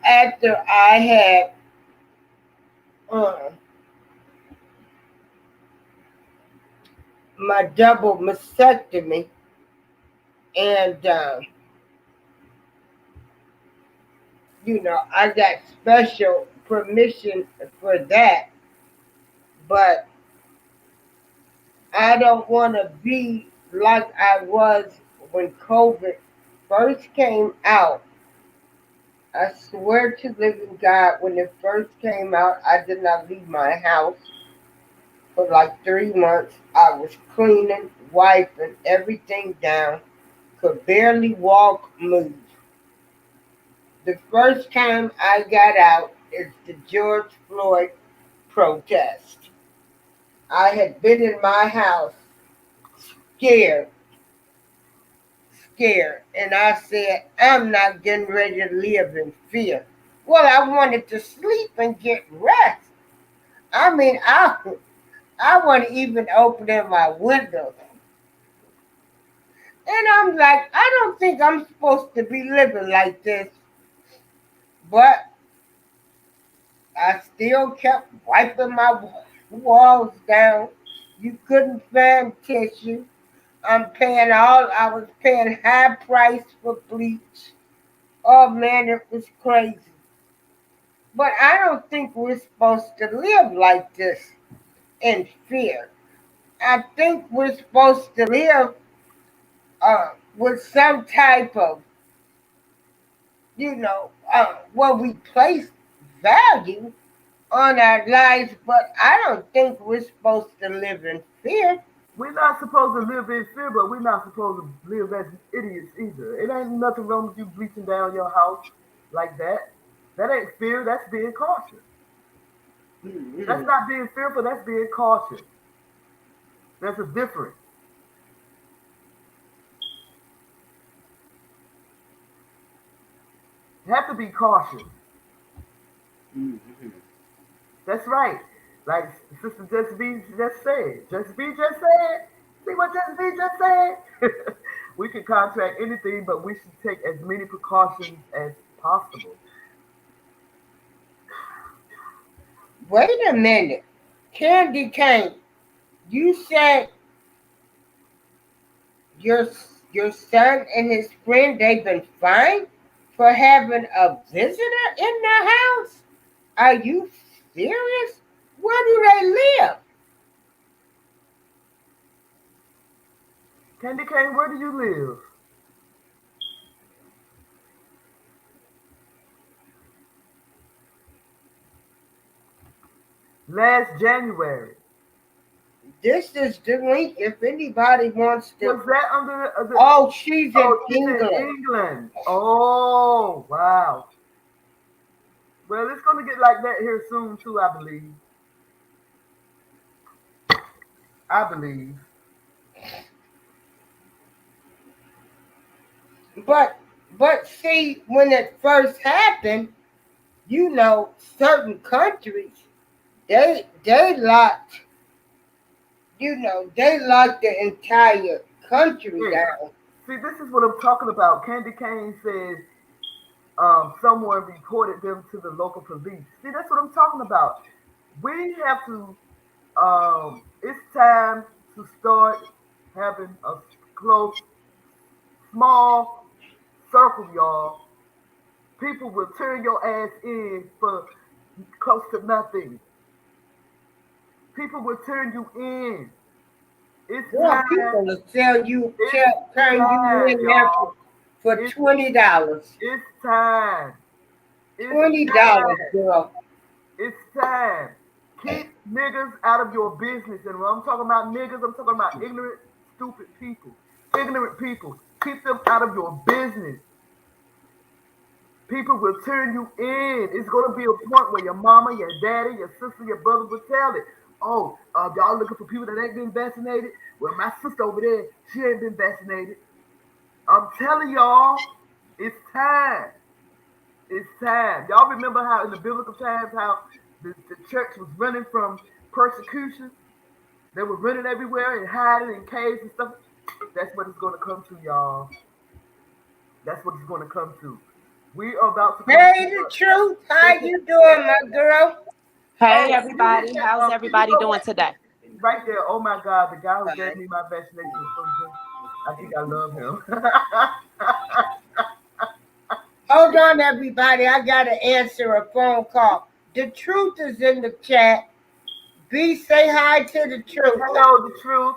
after I had uh, my double mastectomy, and I got special permission for that, but I don't want to be like I was when COVID first came out. I swear to living God, when it first came out, I did not leave my house for like 3 months. I was cleaning, wiping everything down, could barely walk, move. The first time I got out is the George Floyd protest. I had been in my house scared, and I said, I'm not getting ready to live in fear. Well, I wanted to sleep and get rest. I mean, I wasn't even opening my windows. And I'm like, I don't think I'm supposed to be living like this. But I still kept wiping my walls down. You couldn't find tissue. I was paying high price for bleach. Oh man, it was crazy. But I don't think we're supposed to live like this in fear. I think we're supposed to live with some type of, where we place value on our lives, but I don't think we're supposed to live in fear. We're not supposed to live in fear, but we're not supposed to live as idiots either. It ain't nothing wrong with you bleaching down your house like that. That ain't fear, that's being cautious. Mm-hmm. That's not being fearful, that's being cautious. There's a difference. You have to be cautious. Mm-hmm. That's right. Like Sister Just B just said. Just B just said. See what Just B just said? We can contract anything, but we should take as many precautions as possible. Wait a minute. Candy Cane, you said your your son and his friend, they've been fine? for having a visitor in their house? Are you serious? Where do they live? Candy Cane, where do you live? Last January. This is the link if anybody wants to. Was that under the Oh, she's in she's England. in England. Oh, wow. Well, it's going to get like that here soon, too, I believe. But see, when it first happened, you know, certain countries, they locked, you know, they locked the entire country down. See, this is what I'm talking about. Candy Cane says someone reported them to the local police. See, that's what I'm talking about. We have to, it's time to start having a close, small circle, y'all. People will turn your ass in for close to nothing. People will turn you in. It's time. People will turn you in there for $20. It's time. $20, girl. It's time. Keep niggas out of your business. And when I'm talking about niggas, I'm talking about ignorant, stupid people. Ignorant people. Keep them out of your business. People will turn you in. It's going to be a point where your mama, your daddy, your sister, your brother will tell it. Oh, y'all looking for people that ain't been vaccinated? Well, my sister over there, she ain't been vaccinated. I'm telling y'all, it's time. It's time. Y'all remember how in the biblical times, how the church was running from persecution? They were running everywhere and hiding in caves and stuff. That's what it's going to come to, y'all. That's what it's going to come to. We are about to. Hey, the truth. How you doing, my girl? Hey, everybody. How's everybody doing today? Right there. Oh, my God. The guy who gave me my vaccination was so good. I think I love him. Hold on, everybody. I got to answer a phone call. The truth is in the chat. B, say hi to the truth. Hello, the truth.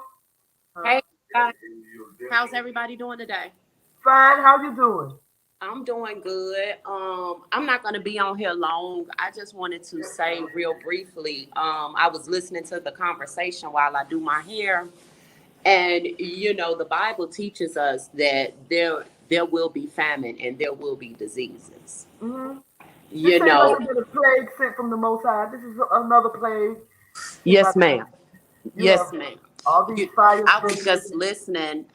Hey, how's everybody doing today? Fine. How you doing? I'm doing good. I'm not going to be on here long. I just wanted to say real briefly, I was listening to the conversation while I do my hair. And, you know, the Bible teaches us that there will be famine and there will be diseases. Mm-hmm. You this know. This is a plague sent from the Most High. This is another plague. Yes, ma'am. Yes, ma'am. All these fires. I was just listening,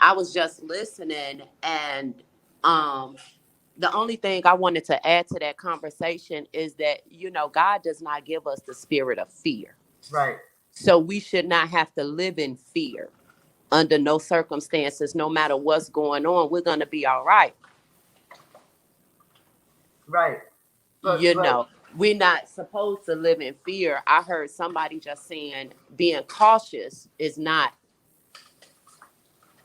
and the only thing I wanted to add to that conversation is that, you know, God does not give us the spirit of fear. Right. So we should not have to live in fear under no circumstances, no matter what's going on. We're going to be all right. Right. But we're not supposed to live in fear. I heard somebody just saying being cautious is not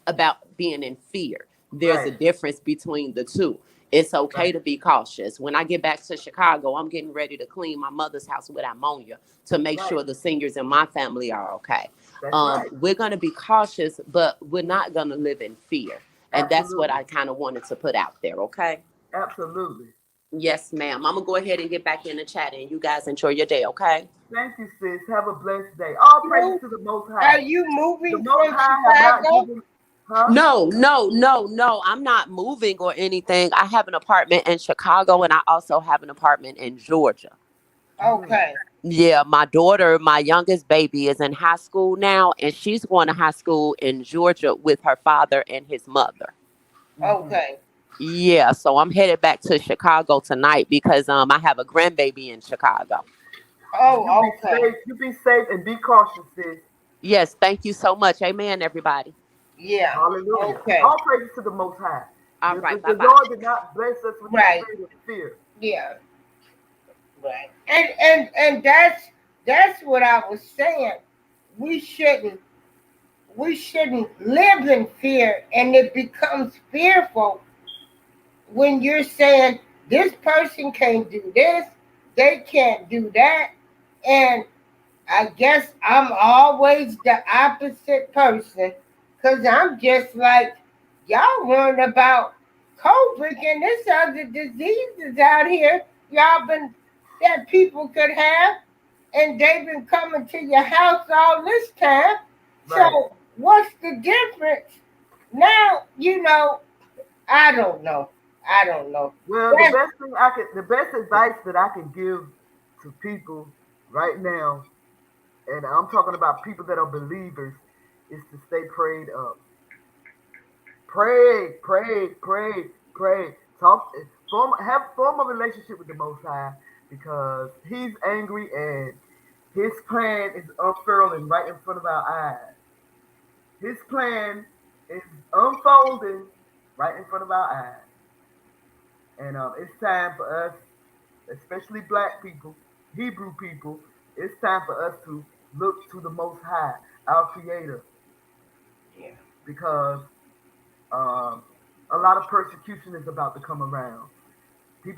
about being in fear. There's a difference between the two. It's okay to be cautious. When I get back to Chicago, I'm getting ready to clean my mother's house with ammonia to make sure the seniors in my family are okay. We're going to be cautious, but we're not going to live in fear. And that's what I kind of wanted to put out there, okay? Absolutely. Yes, ma'am. I'm going to go ahead and get back in the chat, and you guys enjoy your day, okay? Thank you, sis. Have a blessed day. All praise to the Most High. Are you moving the Most High Chicago? No. I'm not moving or anything. I have an apartment in Chicago, and I also have an apartment in Georgia. Okay. Yeah, my daughter, my youngest baby, is in high school now, and she's going to high school in Georgia with her father and his mother. Okay. Yeah, so I'm headed back to Chicago tonight because I have a grandbaby in Chicago. Oh, okay. You be safe and be cautious, sis. Yes, thank you so much. Amen, everybody. Yeah. Hallelujah. Okay. All praises to the Most High. All right, the Lord did not bless us with the spirit of fear. Yeah. Right. And that's what I was saying. We shouldn't live in fear, and it becomes fearful when you're saying this person can't do this, they can't do that. And I guess I'm always the opposite person because I'm just like, y'all learn about COVID and this other diseases out here y'all been that people could have, and they've been coming to your house all this time. Right. So what's the difference? Now, I don't know. I don't know. Well, the best advice that I can give to people right now, and I'm talking about people that are believers, is to stay prayed up. Pray, pray, pray, pray. Form a relationship with the Most High because He's angry and His plan is unfurling right in front of our eyes. His plan is unfolding right in front of our eyes. And it's time for us, especially black people, Hebrew people, it's time for us to look to the Most High, our Creator. Yeah. Because a lot of persecution is about to come around. The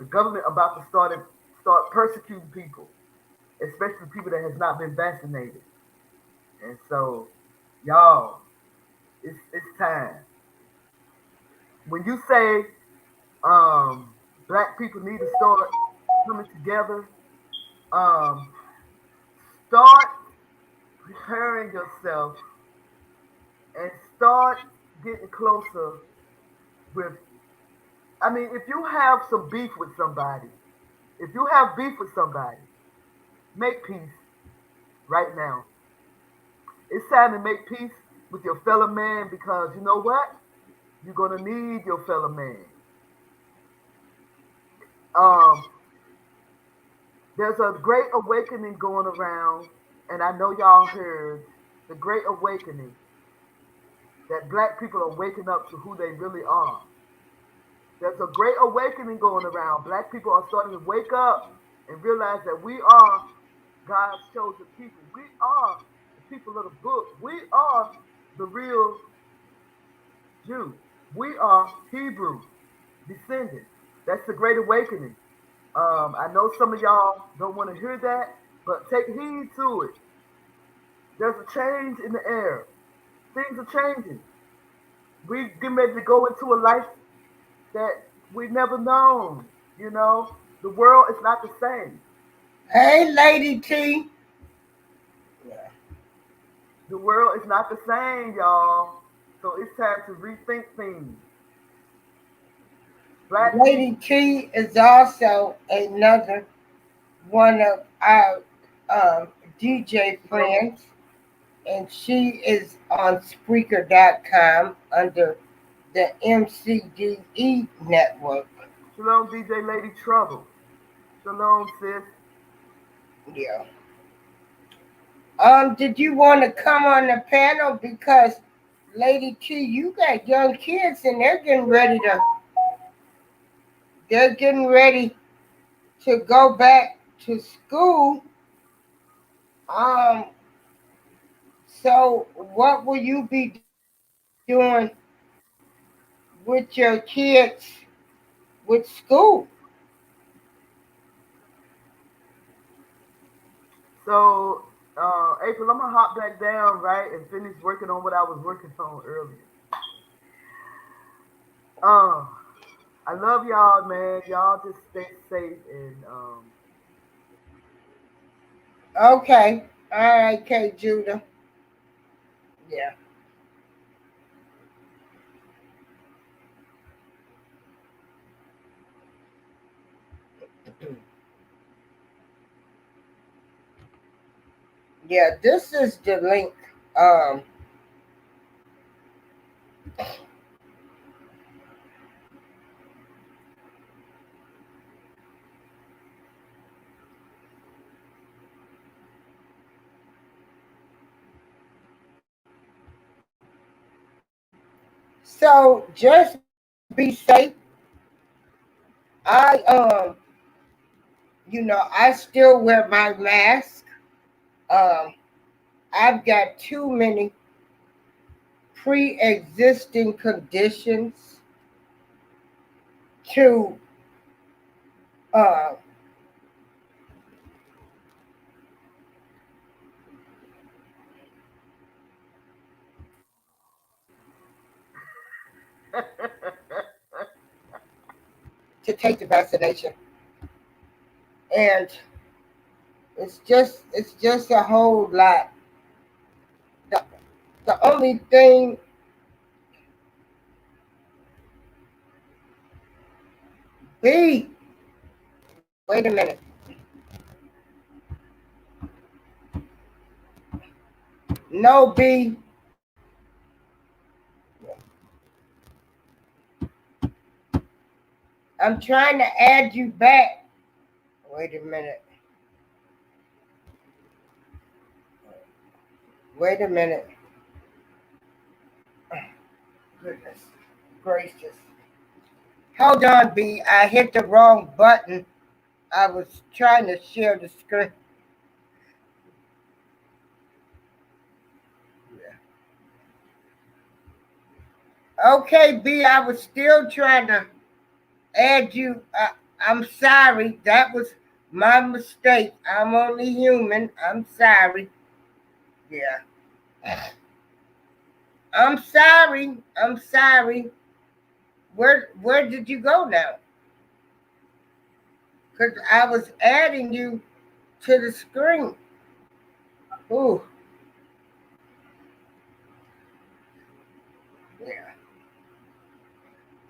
government about to start persecuting people, especially people that has not been vaccinated. And so, y'all, it's time. When you say black people need to start coming together, start preparing yourself and start getting closer with. I mean, if you have some beef with somebody, make peace right now. It's time to make peace with your fellow man because you know what? You're gonna need your fellow man. Um, there's a great awakening going around, and I know y'all heard the great awakening that black people are waking up to who they really are. There's a great awakening going around. Black people are starting to wake up and realize that we are God's chosen people. We are the people of the book. We are the real Jew. We are Hebrew descendants. That's the great awakening. I know some of y'all don't want to hear that, but take heed to it. There's a change in the air. Things are changing. We getting ready to go into a life that we never known. The world is not the same. Hey, Lady T. Yeah. The world is not the same, y'all. So it's time to rethink things. Lady T is also another one of our DJ friends, and she is on Spreaker.com under the MCDE network. Shalom, DJ Lady Trouble. Shalom, sis. Yeah. Did you want to come on the panel because Lady T, you got young kids and they're getting ready to go back to school. So what will you be doing with your kids with school? So, April, I'm gonna hop back down, right, and finish working on what I was working on earlier. I love y'all, man. Y'all just stay safe and Okay. All right, K. Judah. Yeah. Yeah, this is the link. So just be safe. I I still wear my mask. Um, I've got too many pre-existing conditions to Uh, to take the vaccination, and it's just a whole lot. The, the only thing, B, wait a minute. No, B. I'm trying to add you back. Wait a minute. Wait a minute. Goodness gracious. Hold on, B. I hit the wrong button. I was trying to share the screen. Okay, B. I was still trying to add you. I'm sorry. That was my mistake. I'm only human. I'm sorry. Yeah. I'm sorry. I'm sorry. Where did you go now? Because I was adding you to the screen. Ooh. Yeah.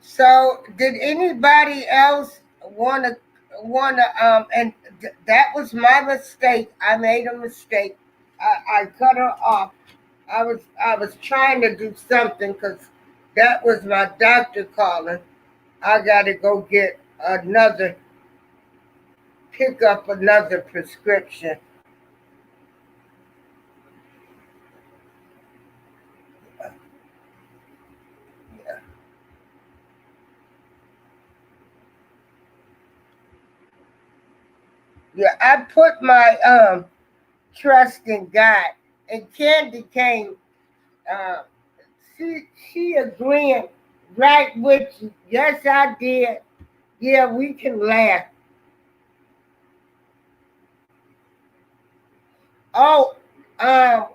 So did anybody else wanna and that was my mistake. I made a mistake. I cut her off. I was trying to do something because that was my doctor calling. I gotta go get another pick up another prescription. Yeah. Yeah, I put my trust in God. And Candy came, uh, she agreeing right with you. Yes, I did. Yeah, we can laugh. Oh, um,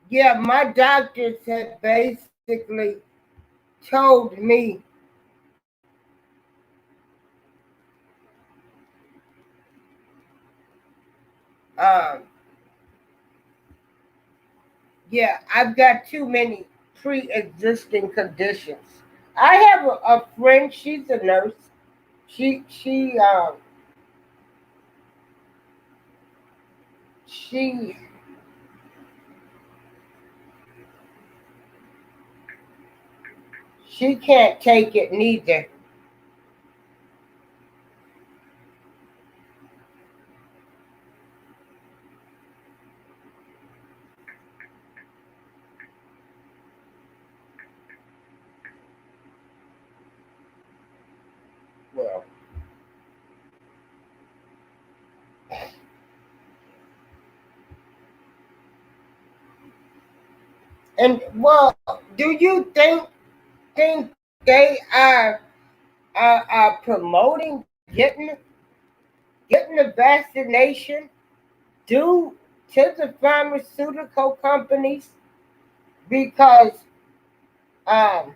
yeah, my doctors had basically told me, um, yeah, I've got too many pre-existing conditions. I have a friend. She's a nurse. She she she can't take it neither. Well, and well, do you think they are promoting getting getting the vaccination due to the pharmaceutical companies because um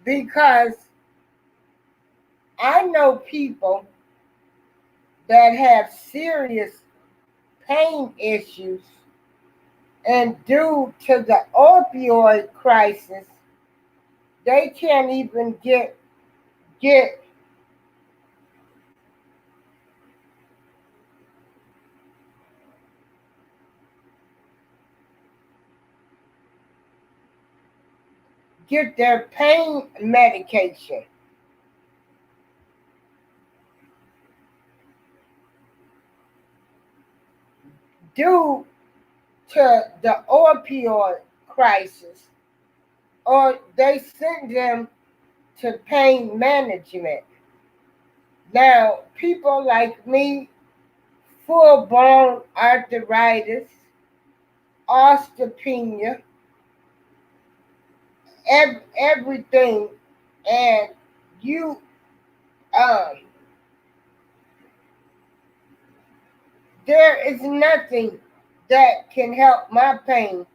because I know people that have serious pain issues, and due to the opioid crisis, they can't even get their pain medication. Due to the opioid crisis, or they send them to pain management. Now, people like me, full-blown arthritis, osteopenia, everything, and you, um, there is nothing that can help my pain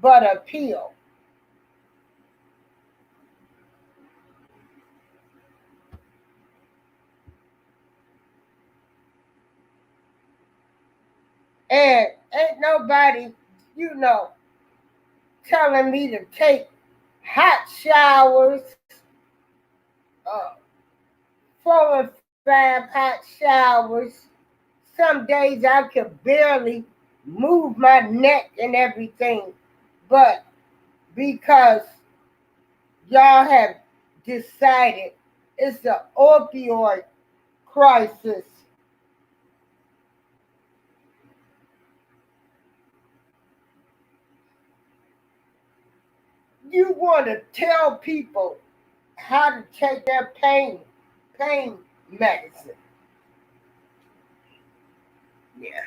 but a pill. And ain't nobody, telling me to take hot showers, uh, 4 and 5 hot showers. Some days I could barely move my neck and everything, but because y'all have decided it's the opioid crisis, you want to tell people how to take their pain medicine. Yeah.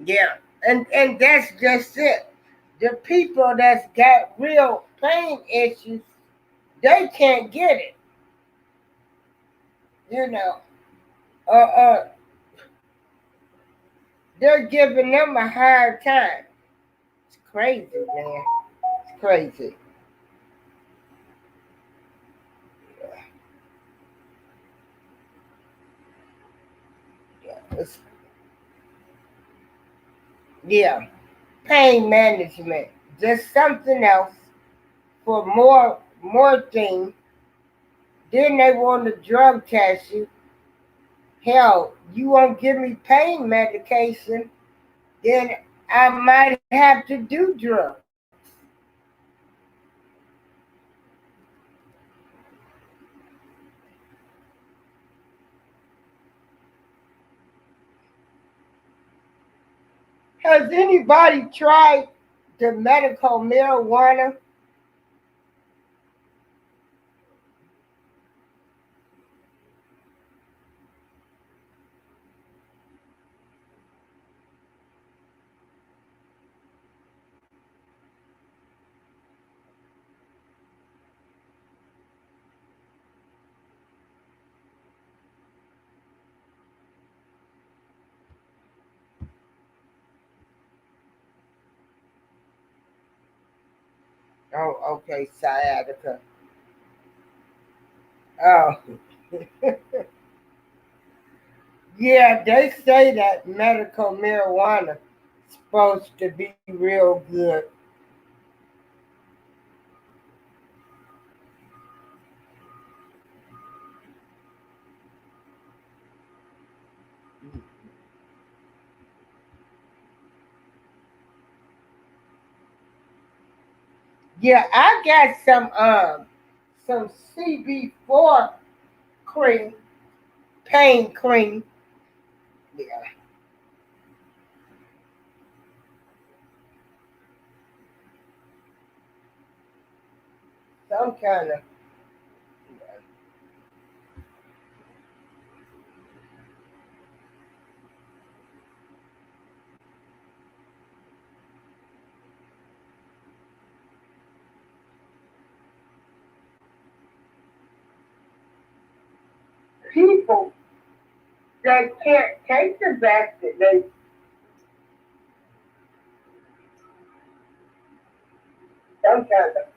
Yeah. And that's just it. The people that's got real pain issues, they can't get it. Uh, they're giving them a hard time. It's crazy, man. It's crazy. It's, yeah. Pain management. Just something else for more things. Then they want to drug test you. Hell, you won't give me pain medication, then I might have to do drugs. Has anybody tried the medical marijuana? Oh, okay, sciatica. Oh, yeah, they say that medical marijuana is supposed to be real good. Yeah, I got some CB4 cream, pain cream. Yeah. some kind of. People that can't take the vaccination, some kind of.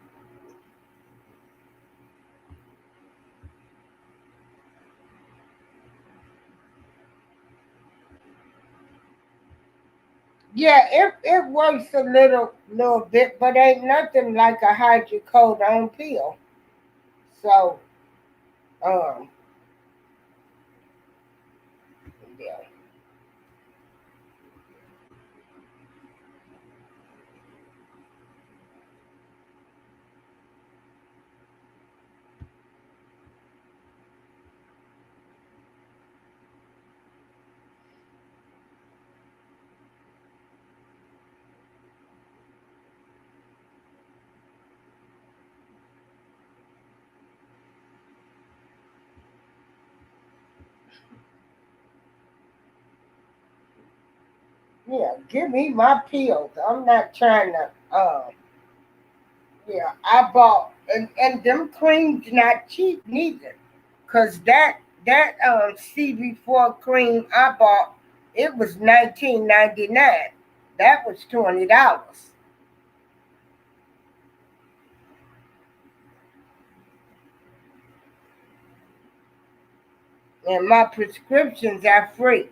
Yeah, it works a little bit, but ain't nothing like a hydrocodone pill. So, um, yeah. Yeah, give me my pills. I'm not trying to. Yeah, I bought and them creams not cheap neither, cause that CB4 cream I bought it was 19.99. That was $20, and my prescriptions are free.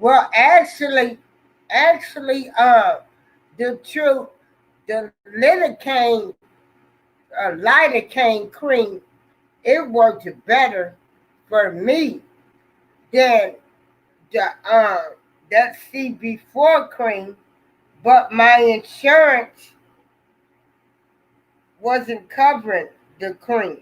Well, actually, the truth, the lidocaine cream, it worked better for me than the that CB4 cream, but my insurance wasn't covering the cream.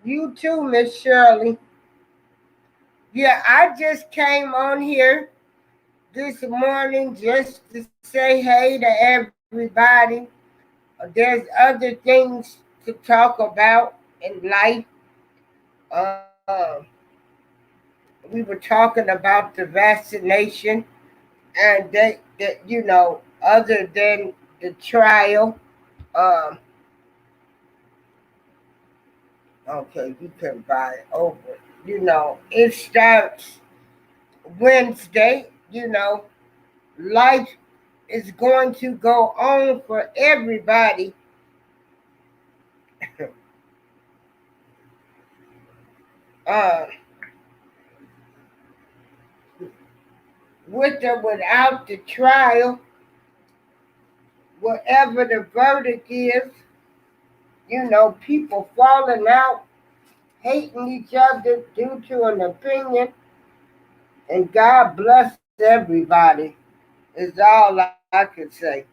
You too, Miss Shirley. Yeah, I just came on here this morning just to say hey to everybody. There's other things to talk about in life. Uh, we were talking about the vaccination, and other than the trial, um, okay, you can buy it over. It starts Wednesday. Life is going to go on for everybody. uh, with or without the trial, whatever the verdict is, people falling out, hating each other due to an opinion, and God bless everybody, is all I could say.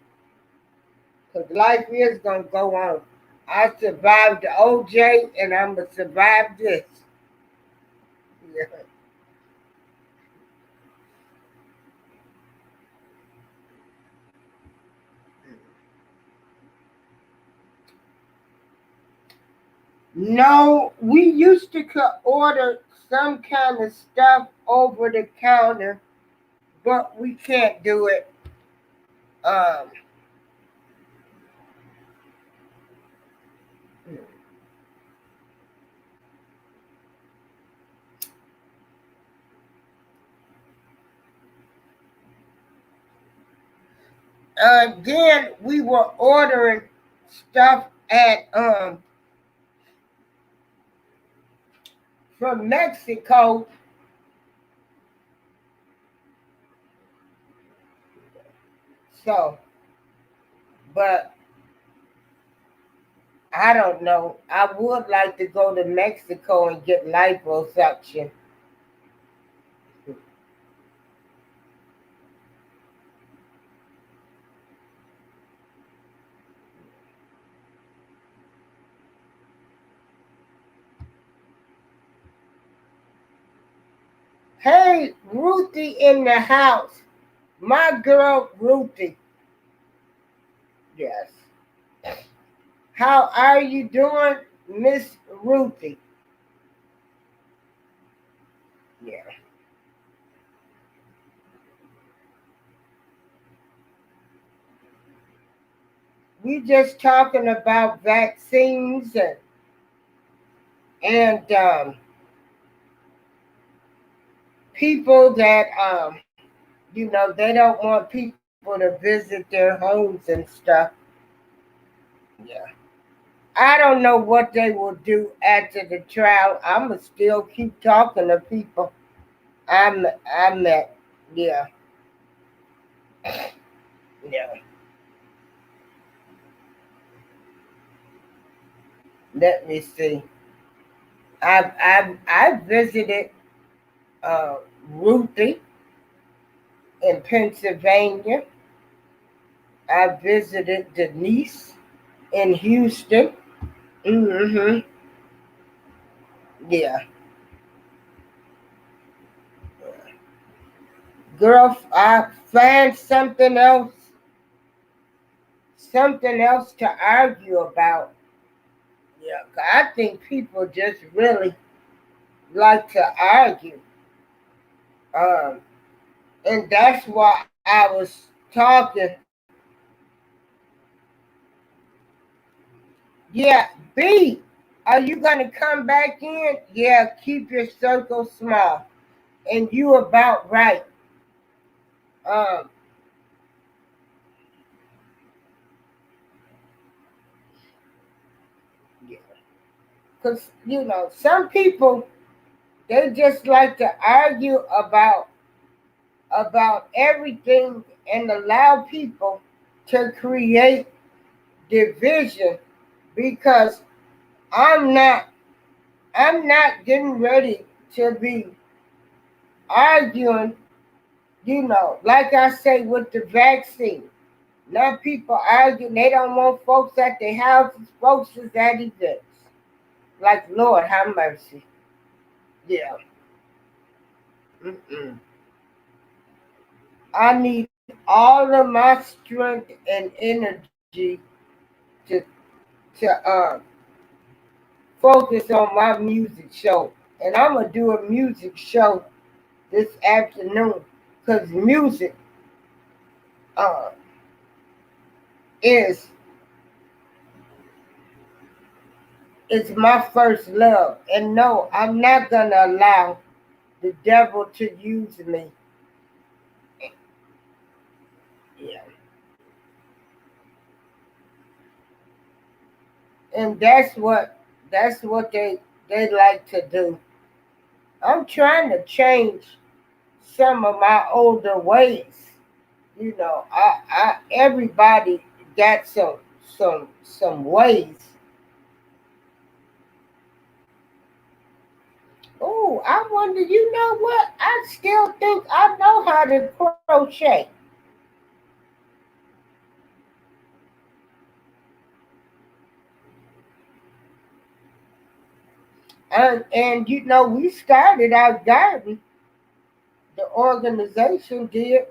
Because life is going to go on. I survived the OJ, and I'm going to survive this. Yeah. No, we used to order some kind of stuff over the counter, but we can't do it. Um, Then we were ordering stuff at from Mexico. So, but I don't know. I would like to go to Mexico and get liposuction. Hey, Ruthie in the house. My girl, Ruthie. Yes. How are you doing, Miss Ruthie? Yeah. We just talking about vaccines and people that they don't want people to visit their homes and stuff. Yeah. I don't know what they will do after the trial. I'ma still keep talking to people I met. Yeah. Yeah. Let me see. I visited uh, Ruthie in Pennsylvania. I visited Denise in Houston. Mm-hmm. Yeah. Girl, I find something else to argue about. Yeah, I think people just really like to argue. Um, and that's why I was talking. Yeah, B, are you gonna come back in? Yeah, keep your circle small. And you about right. Um, because some people they just like to argue about everything and allow people to create division because I'm not I'm not getting ready to be arguing, like I say with the vaccine. Now people argue they don't want folks at their houses, folks is at events. Like Lord have mercy. Yeah. Mm-mm. I need all of my strength and energy to to focus on my music show. And I'm gonna do a music show this afternoon because music uh, is my first love. And no, I'm not gonna allow the devil to use me. Yeah. And that's what they like to do. I'm trying to change some of my older ways. I everybody got some ways. Oh, I wonder, you know what? I still think I know how to crochet. And we started our garden, the organization did.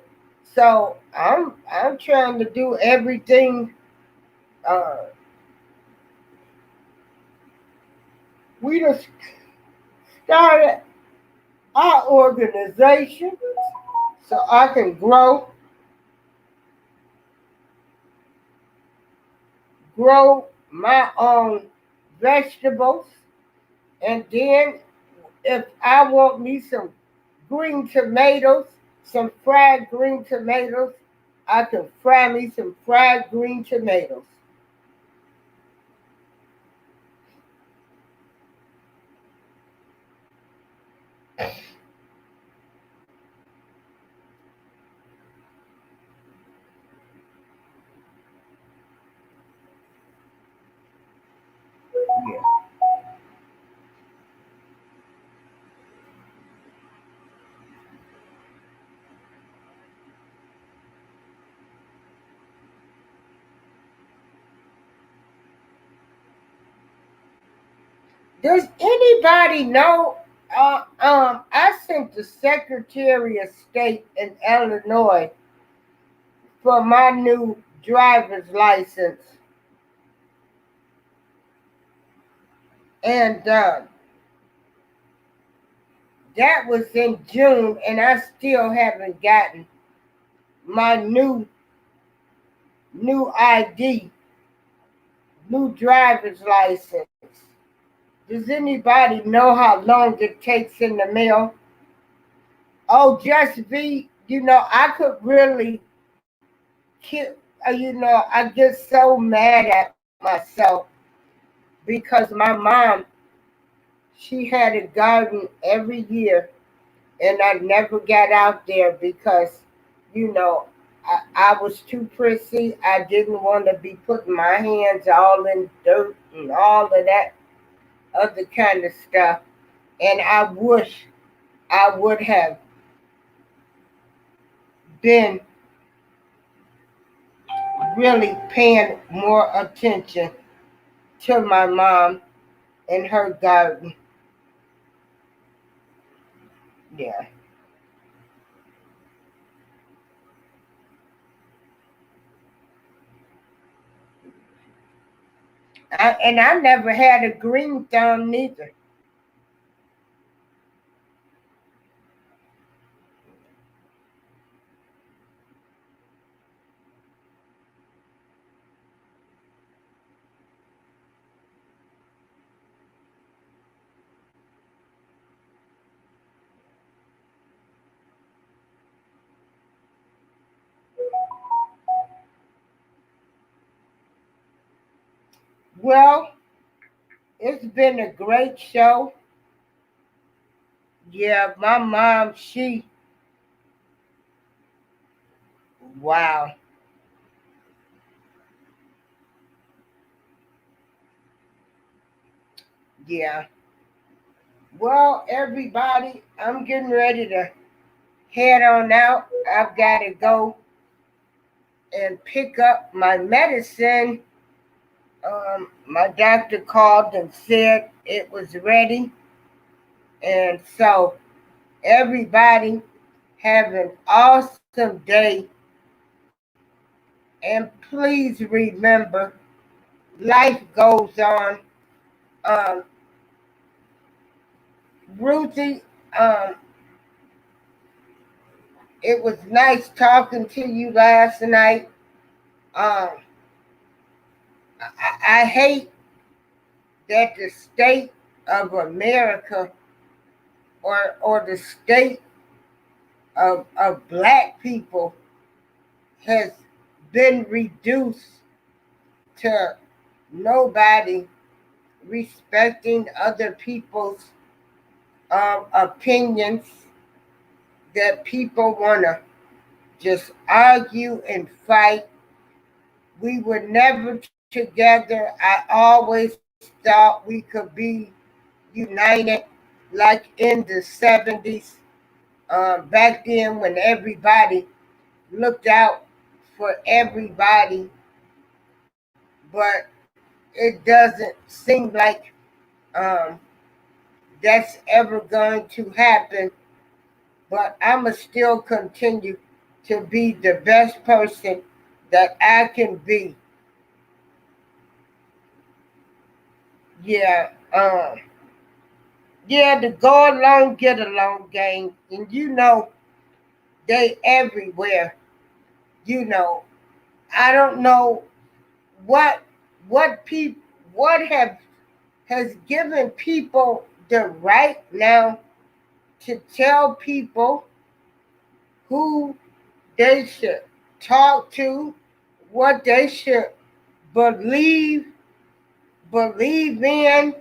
So I'm trying to do everything. Uh, we just started our organization so I can grow my own vegetables, and then if I want me some green tomatoes, some fried green tomatoes, I can fry me some fried green tomatoes. Yeah. Does anybody know? I sent the Secretary of State in Illinois for my new driver's license, and that was in June, and I still haven't gotten my new ID, new driver's license. Does anybody know how long it takes in the mail? Oh, just be, I could really, I get so mad at myself because my mom, she had a garden every year, and I never got out there because, I was too prissy. I didn't want to be putting my hands all in dirt and all of that other kind of stuff. And I wish I would have been really paying more attention to my mom and her garden. Yeah. And I never had a green thumb neither. Well, it's been a great show. Yeah, my mom, wow. Yeah. Well, everybody, I'm getting ready to head on out. I've got to go and pick up my medicine. My doctor called and said it was ready. And so, everybody, have an awesome day. And please remember, life goes on. Um, Ruthie, it was nice talking to you last night. Um, I hate that the state of America or the state of black people has been reduced to nobody respecting other people's opinions, that people want to just argue and fight. We were never together. I always thought we could be united like in the 70s, back then when everybody looked out for everybody, but it doesn't seem like um, that's ever going to happen. But I'm going to still continue to be the best person that I can be. Yeah, yeah, the go along, get along gang. And they everywhere. You know, I don't know what people what have has given people the right now to tell people who they should talk to, what they should believe in,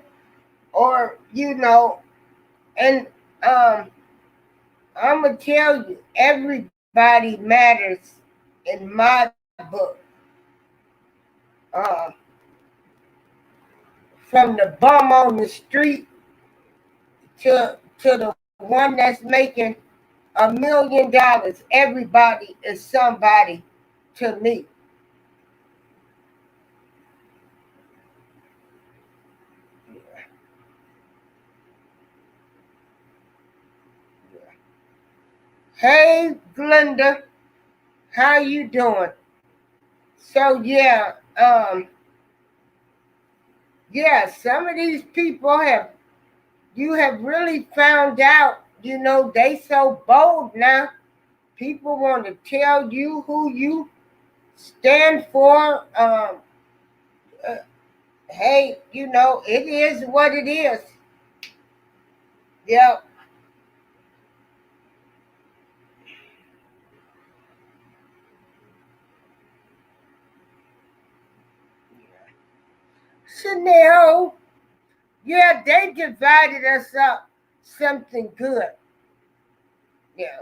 or and I'm gonna tell you, everybody matters in my book. Uh, from the bum on the street to the one that's making $1 million, everybody is somebody to me. Hey, Glenda, how you doing? So some of these people you have really found out, they so bold now. People want to tell you who you stand for. Hey, it is what it is. Yep. Chanel, yeah, they divided us up something good. Yeah.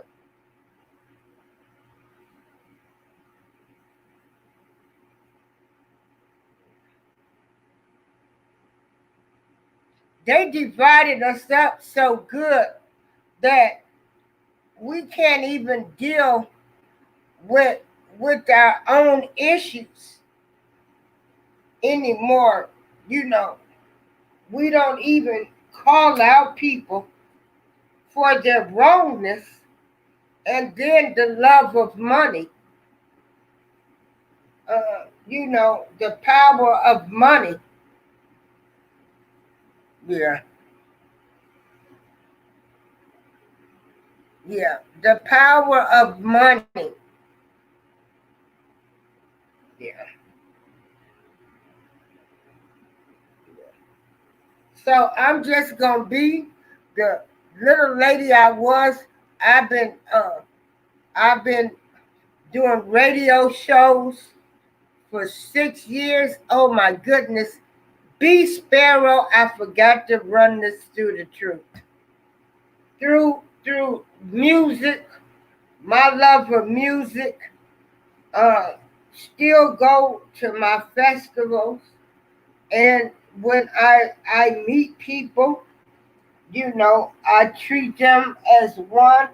They divided us up so good that we can't even deal with our own issues anymore. We don't even call out people for their wrongness, and then the love of money. The power of money. Yeah. Yeah. The power of money. Yeah. So I'm just gonna be the little lady I was. I've been doing radio shows for 6 years. Oh my goodness. B Sparrow, I forgot to run this through the truth. Through music, my love for music, still go to my festivals, and when I meet people, I treat them as one.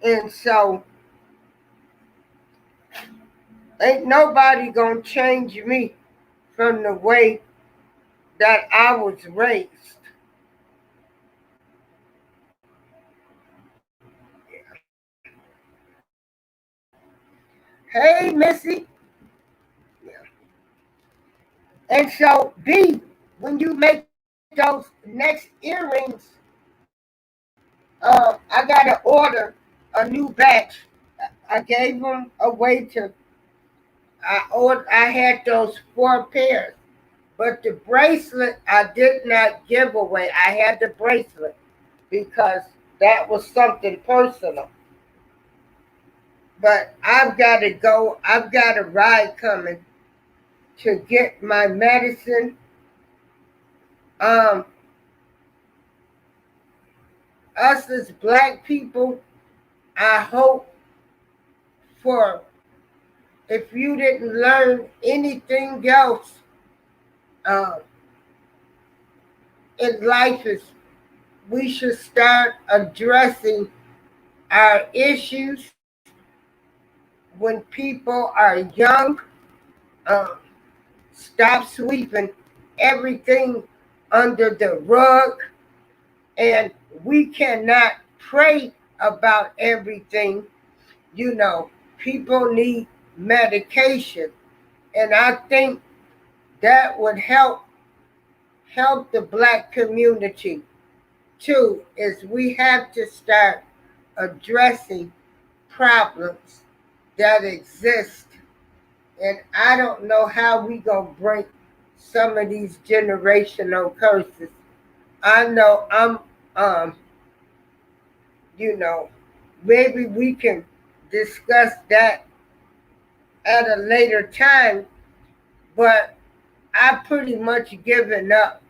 And so ain't nobody gonna change me from the way that I was raised. Hey, Missy. And so, B, when you make those next earrings, I gotta order a new batch. I gave them away to. I had those 4 pairs, but the bracelet I did not give away. I had the bracelet because that was something personal. But I've got to go. I've got a ride coming to get my medicine. Um, us as Black people, I hope for, if you didn't learn anything else um, in life, is we should start addressing our issues when people are young. Um, Stop sweeping everything under the rug, and we cannot pray about everything. People need medication, and I think that would help the Black community too. Is we have to start addressing problems that exist, and I don't know how we gonna break some of these generational curses. I know I'm you know maybe we can discuss that at a later time, but I pretty much given up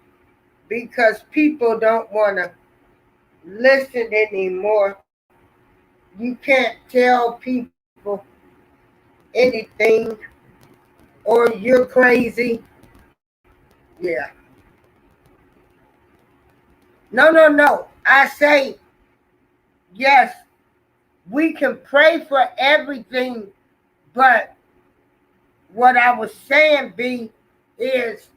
because people don't want to listen anymore. You can't tell people anything or you're crazy. Yeah. No. I say, yes, we can pray for everything, but what I was saying, B, is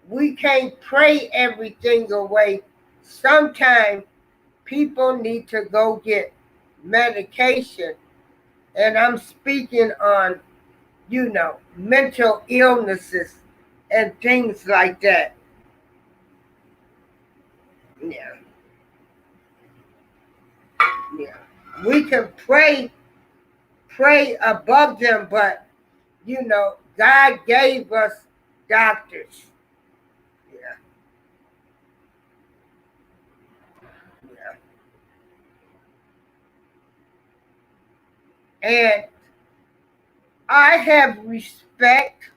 we can't pray everything away. Sometimes people need to go get medication. And I'm speaking on, mental illnesses and things like that. Yeah. Yeah. We can pray above them, but God gave us doctors. Yeah. Yeah. And I have respect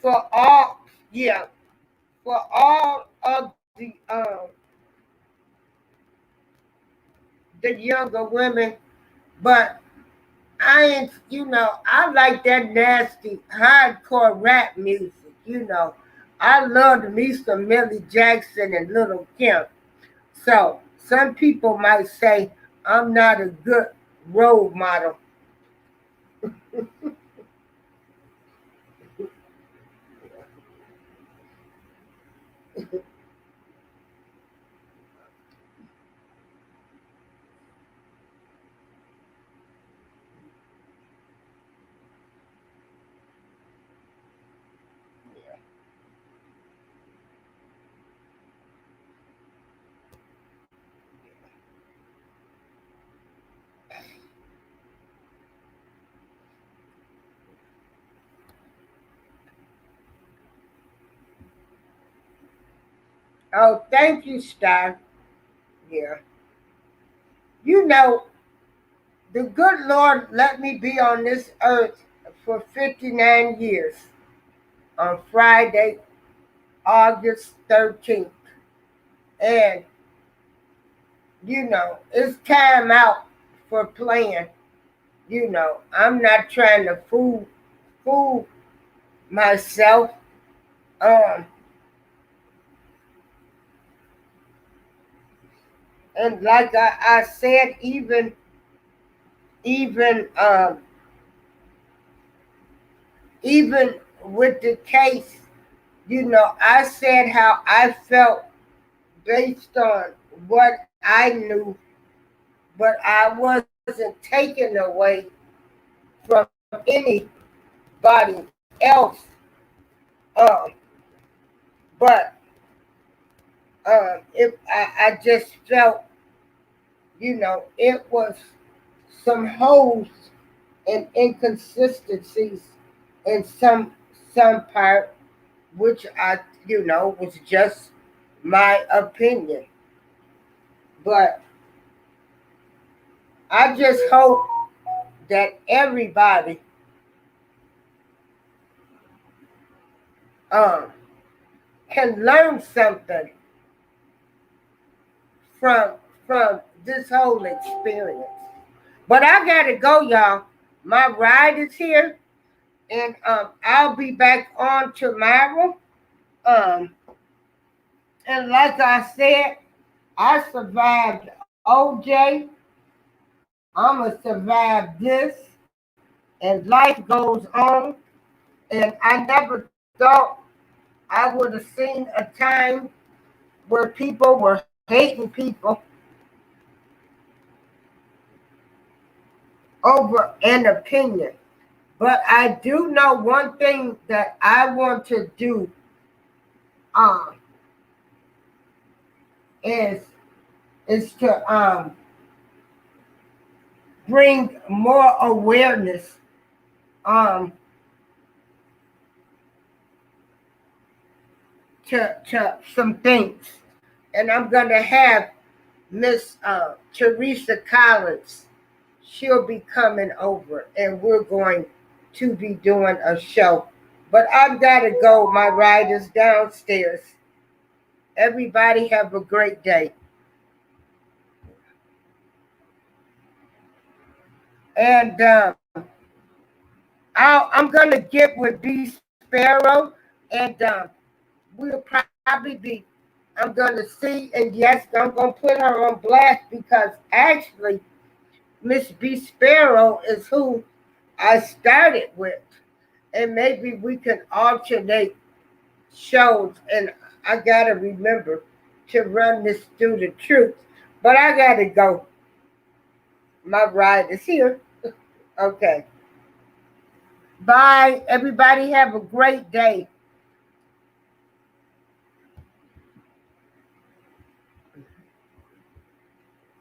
for all, yeah, for all of the younger women, but I ain't, I like that nasty hardcore rap music. I loved me some Millie Jackson and Little Kim. So some people might say I'm not a good role model. Oh, thank you, Star. Yeah. The good Lord let me be on this earth for 59 years on Friday, August 13th. And, it's time out for playing. I'm not trying to fool myself. Um, and like I said, even even with the case, I said how I felt based on what I knew, but I wasn't taken away from anybody else. Um, but if I just felt, it was some holes and inconsistencies in some part, which I, was just my opinion. But I just hope that everybody um, can learn something from this whole experience. But I gotta go, y'all. My ride is here, and I'll be back on tomorrow. Um, and like I said, I survived OJ. I'ma survive this, and life goes on. And I never thought I would have seen a time where people were hating people over an opinion. But I do know one thing that I want to do um, is to bring more awareness um, to some things. And I'm going to have Miss Teresa Collins. She'll be coming over and we're going to be doing a show. But I've got to go. My ride is downstairs. Everybody have a great day. And I'm going to get with B Sparrow and we'll probably be, I'm going to see, and yes, I'm going to put her on blast because actually Miss B Sparrow is who I started with. And maybe we can alternate shows. And I got to remember to run this through the truth. But I got to go. My ride is here. Okay. Bye. Everybody have a great day.